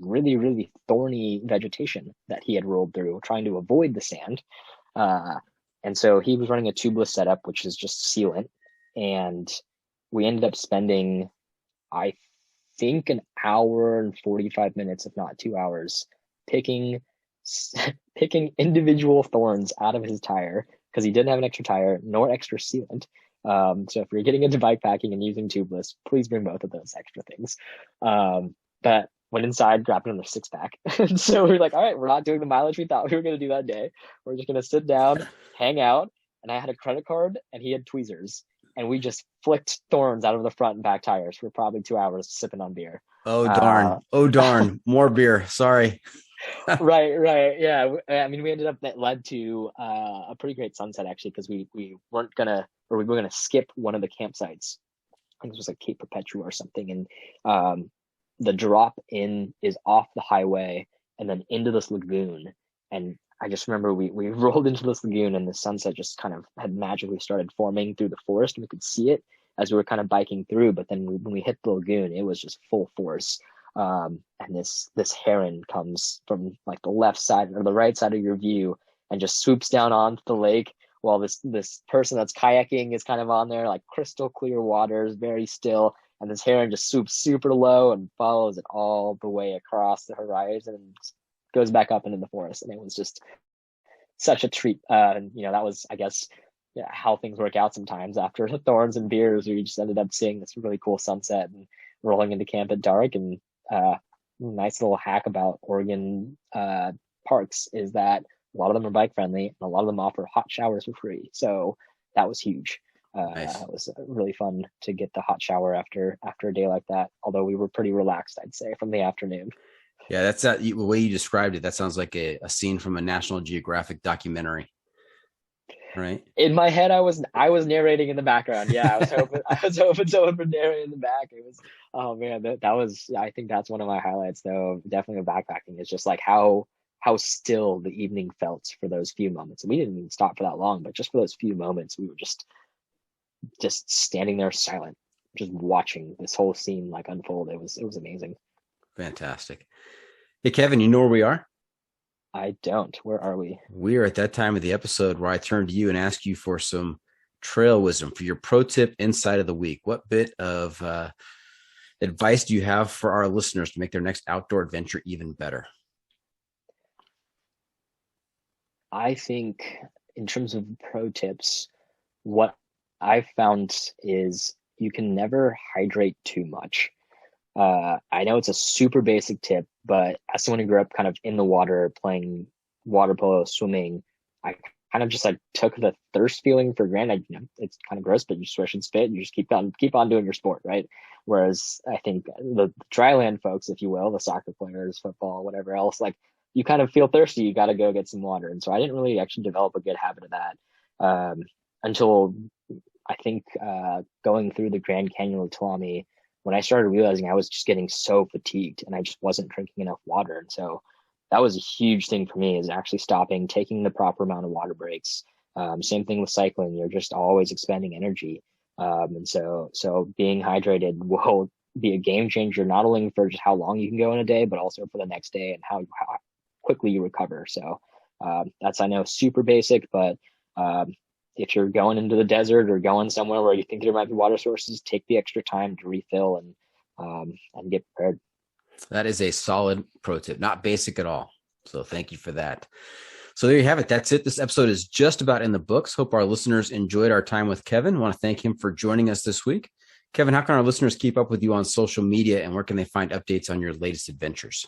Speaker 3: really, really thorny vegetation that he had rolled through, trying to avoid the sand. And so he was running a tubeless setup, which is just sealant. And we ended up spending, I think, an hour and 45 minutes, if not 2 hours, picking individual thorns out of his tire, because he didn't have an extra tire nor extra sealant. So if you're getting into bikepacking and using tubeless, please bring both of those extra things. But went inside, grabbed another 6-pack. And so we were like, all right, we're not doing the mileage we thought we were going to do that day. We're just going to sit down, hang out. And I had a credit card and he had tweezers. And we just flicked thorns out of the front and back tires for probably 2 hours sipping on beer.
Speaker 2: Oh, darn. More beer. Sorry.
Speaker 3: Right. Yeah. I mean, that led to a pretty great sunset, actually, because we were going to skip one of the campsites. I think it was like Cape Perpetua or something. And the drop in is off the highway and then into this lagoon. And I just remember we rolled into this lagoon, and the sunset just kind of had magically started forming through the forest. And we could see it as we were kind of biking through. But then when we hit the lagoon, it was just full force. And this heron comes from like the left side or the right side of your view and just swoops down onto the lake, while this person that's kayaking is kind of on there, like crystal clear waters, very still. and this heron just swoops super low and follows it all the way across the horizon and goes back up into the forest. And it was just such a treat. That was, I guess, how things work out sometimes. After thorns and beers, we just ended up seeing this really cool sunset and rolling into camp at dark. And nice little hack about Oregon parks is that a lot of them are bike friendly and a lot of them offer hot showers for free. So that was huge.
Speaker 2: Nice.
Speaker 3: It was really fun to get the hot shower after a day like that. Although we were pretty relaxed, I'd say, from the afternoon.
Speaker 2: Yeah, that's the way you described it. That sounds like a scene from a National Geographic documentary, right?
Speaker 3: In my head, I was narrating in the background. Yeah, I was hoping someone would narrate in the back. It was, oh man, that was. I think that's one of my highlights, though. Definitely of backpacking is just like how still the evening felt for those few moments. And we didn't even stop for that long, but just for those few moments, we were just standing there silent, just watching this whole scene like unfold. It was amazing.
Speaker 2: Fantastic. Hey, Kevin, you know where we are?
Speaker 3: I don't. Where are we?
Speaker 2: We are at that time of the episode where I turn to you and ask you for some trail wisdom, for your pro tip insight of the week. What bit of advice do you have for our listeners to make their next outdoor adventure even better?
Speaker 3: I think in terms of pro tips, what I've found is you can never hydrate too much. I know it's a super basic tip, but as someone who grew up kind of in the water playing water polo, swimming, I kind of just like took the thirst feeling for granted. It's kind of gross, but you swish and spit and you just keep on doing your sport, right? Whereas I think the dryland folks, if you will, the soccer players, football, whatever else, like you kind of feel thirsty, you got to go get some water. And so I didn't really actually develop a good habit of that until I think going through the Grand Canyon of Tuolumne, when I started realizing I was just getting so fatigued and I just wasn't drinking enough water. And so that was a huge thing for me, is actually stopping, taking the proper amount of water breaks. Same thing with cycling. You're just always expending energy. And so being hydrated will be a game changer, not only for just how long you can go in a day, but also for the next day and how quickly you recover. So that's, I know, super basic, but if you're going into the desert or going somewhere where you think there might be water sources, take the extra time to refill and get prepared.
Speaker 2: That is a solid pro tip, not basic at all. So thank you for that. So there you have it. That's it. This episode is just about in the books. Hope our listeners enjoyed our time with Kevin. I want to thank him for joining us this week. Kevin, how can our listeners keep up with you on social media, and where can they find updates on your latest adventures?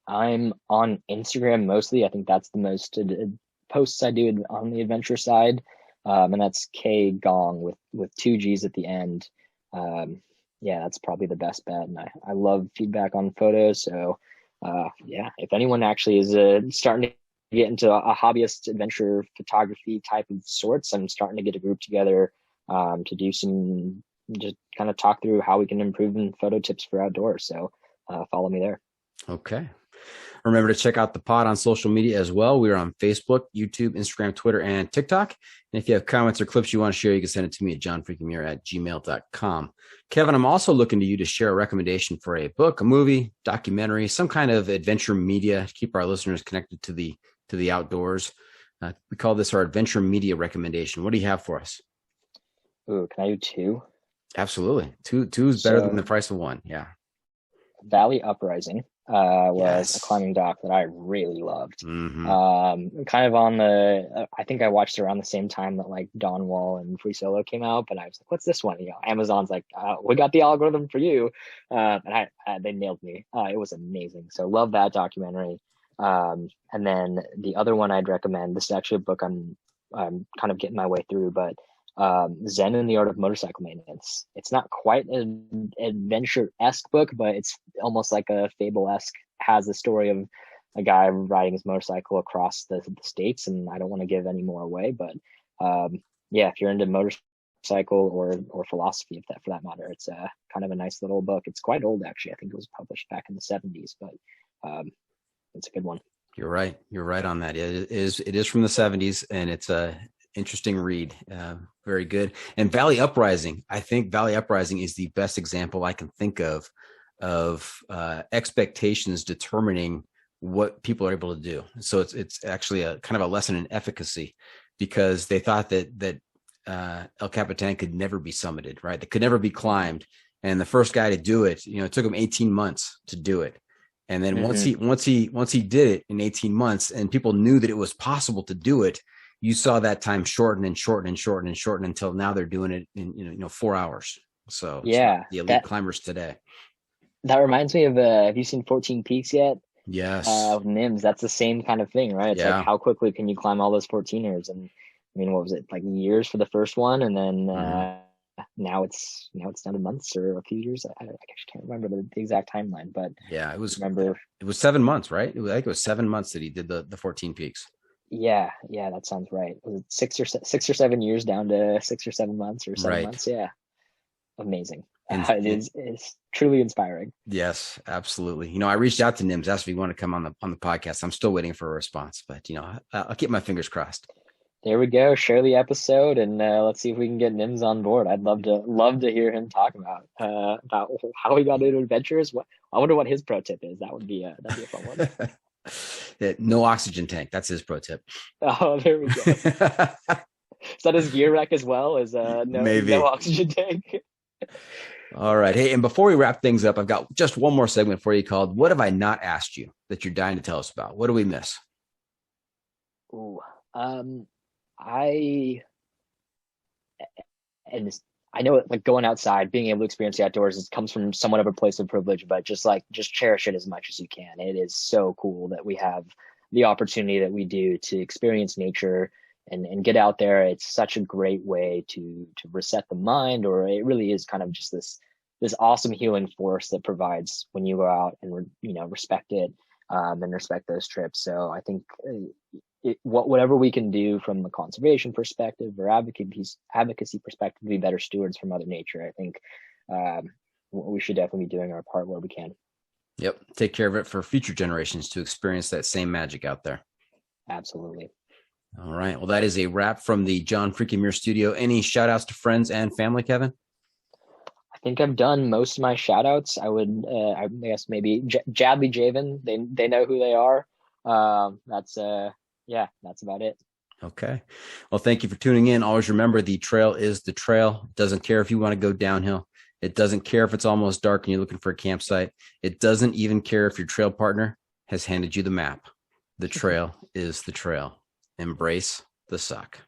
Speaker 3: I'm on Instagram mostly. I think that's the most posts I do on the adventure side. And that's Gong with 2 G's at the end. Yeah, that's probably the best bet. And I love feedback on photos. So if anyone actually is starting to get into a hobbyist adventure photography type of sorts, I'm starting to get a group together to do some, just kind of talk through how we can improve in photo tips for outdoors. So follow me there.
Speaker 2: Okay. Remember to check out the pod on social media as well. We are on Facebook, YouTube, Instagram, Twitter, and TikTok. And if you have comments or clips you want to share, you can send it to me at johnfreakinmuir@gmail.com. Kevin, I'm also looking to you to share a recommendation for a book, a movie, documentary, some kind of adventure media to keep our listeners connected to the outdoors. We call this our adventure media recommendation. What do you have for us?
Speaker 3: Ooh, can I do 2?
Speaker 2: Absolutely. Two is better than the price of 1. Yeah.
Speaker 3: Valley Uprising was
Speaker 2: Yes.
Speaker 3: a climbing doc that I really loved.
Speaker 2: Mm-hmm.
Speaker 3: Kind of on the, I think I watched it around the same time that like Dawn Wall and Free Solo came out, but I was like, what's this one? Amazon's like, we got the algorithm for you. And they nailed me. It was amazing. So love that documentary. And then the other one I'd recommend, this is actually a book I'm kind of getting my way through, but Zen and the Art of Motorcycle Maintenance. It's not quite an adventure-esque book, but it's almost like a fable-esque. Has the story of a guy riding his motorcycle across the states, and I don't want to give any more away, but if you're into motorcycle or philosophy, for that matter, it's kind of a nice little book. It's quite old, actually. I think it was published back in the 70s, but it's a good one.
Speaker 2: You're right. You're right on that. It is from the 70s, and it's a interesting read. Very good. And Valley Uprising. I think Valley Uprising is the best example I can think of expectations determining what people are able to do. So it's actually a kind of a lesson in efficacy, because they thought that El Capitan could never be summited, right? It could never be climbed. And the first guy to do it, it took him 18 months to do it. And then once he did it in 18 months and people knew that it was possible to do it, you saw that time shorten and shorten and shorten and shorten until now they're doing it in 4 hours. So
Speaker 3: yeah,
Speaker 2: the elite climbers today.
Speaker 3: That reminds me of, have you seen 14 Peaks yet?
Speaker 2: Yes.
Speaker 3: NIMS, that's the same kind of thing, right? It's like, how quickly can you climb all those 14ers? And I mean, what was it, like years for the first one? And then now it's down to months or a few years. I actually can't remember the exact timeline, but
Speaker 2: yeah, it was
Speaker 3: 7
Speaker 2: months, right? I think it was 7 months that he did the 14 Peaks.
Speaker 3: Yeah, that sounds right. Was it 6 or 7 years down to 6 or 7 months or 7 months? Yeah, amazing. It's truly inspiring.
Speaker 2: Yes, absolutely. I reached out to NIMS, asked if he wanted to come on the podcast. I'm still waiting for a response, but I'll keep my fingers crossed.
Speaker 3: There we go. Share the episode, and let's see if we can get NIMS on board. I'd love to hear him talk about how he got into adventures. I wonder what his pro tip is. That'd be a fun one.
Speaker 2: No oxygen tank. That's his pro tip.
Speaker 3: Oh, there we go. Is that his gear rack as well? No oxygen tank?
Speaker 2: All right. Hey, and before we wrap things up, I've got just one more segment for you called "What Have I Not Asked You That You're Dying to Tell Us About?" What do we miss?
Speaker 3: Ooh, I know it, like going outside, being able to experience the outdoors, it comes from somewhat of a place of privilege, but just cherish it as much as you can. It is so cool that we have the opportunity that we do to experience nature and get out there. It's such a great way to reset the mind, or it really is kind of just this awesome healing force that provides when you go out and respect it and respect those trips. So I think whatever we can do from the conservation perspective or advocacy perspective to be better stewards for Mother Nature, I think we should definitely be doing our part where we can.
Speaker 2: Yep. Take care of it for future generations to experience that same magic out there.
Speaker 3: Absolutely.
Speaker 2: All right. Well, that is a wrap from the John Freaking Muir studio. Any shout outs to friends and family, Kevin?
Speaker 3: I think I've done most of my shout outs. I would, I guess maybe Jadley Javen. They know who they are. That's about it.
Speaker 2: Okay. Well, thank you for tuning in. Always remember, the trail is the trail. Doesn't care if you want to go downhill. It doesn't care if it's almost dark and you're looking for a campsite. It doesn't even care if your trail partner has handed you the map. The trail is the trail. Embrace the suck.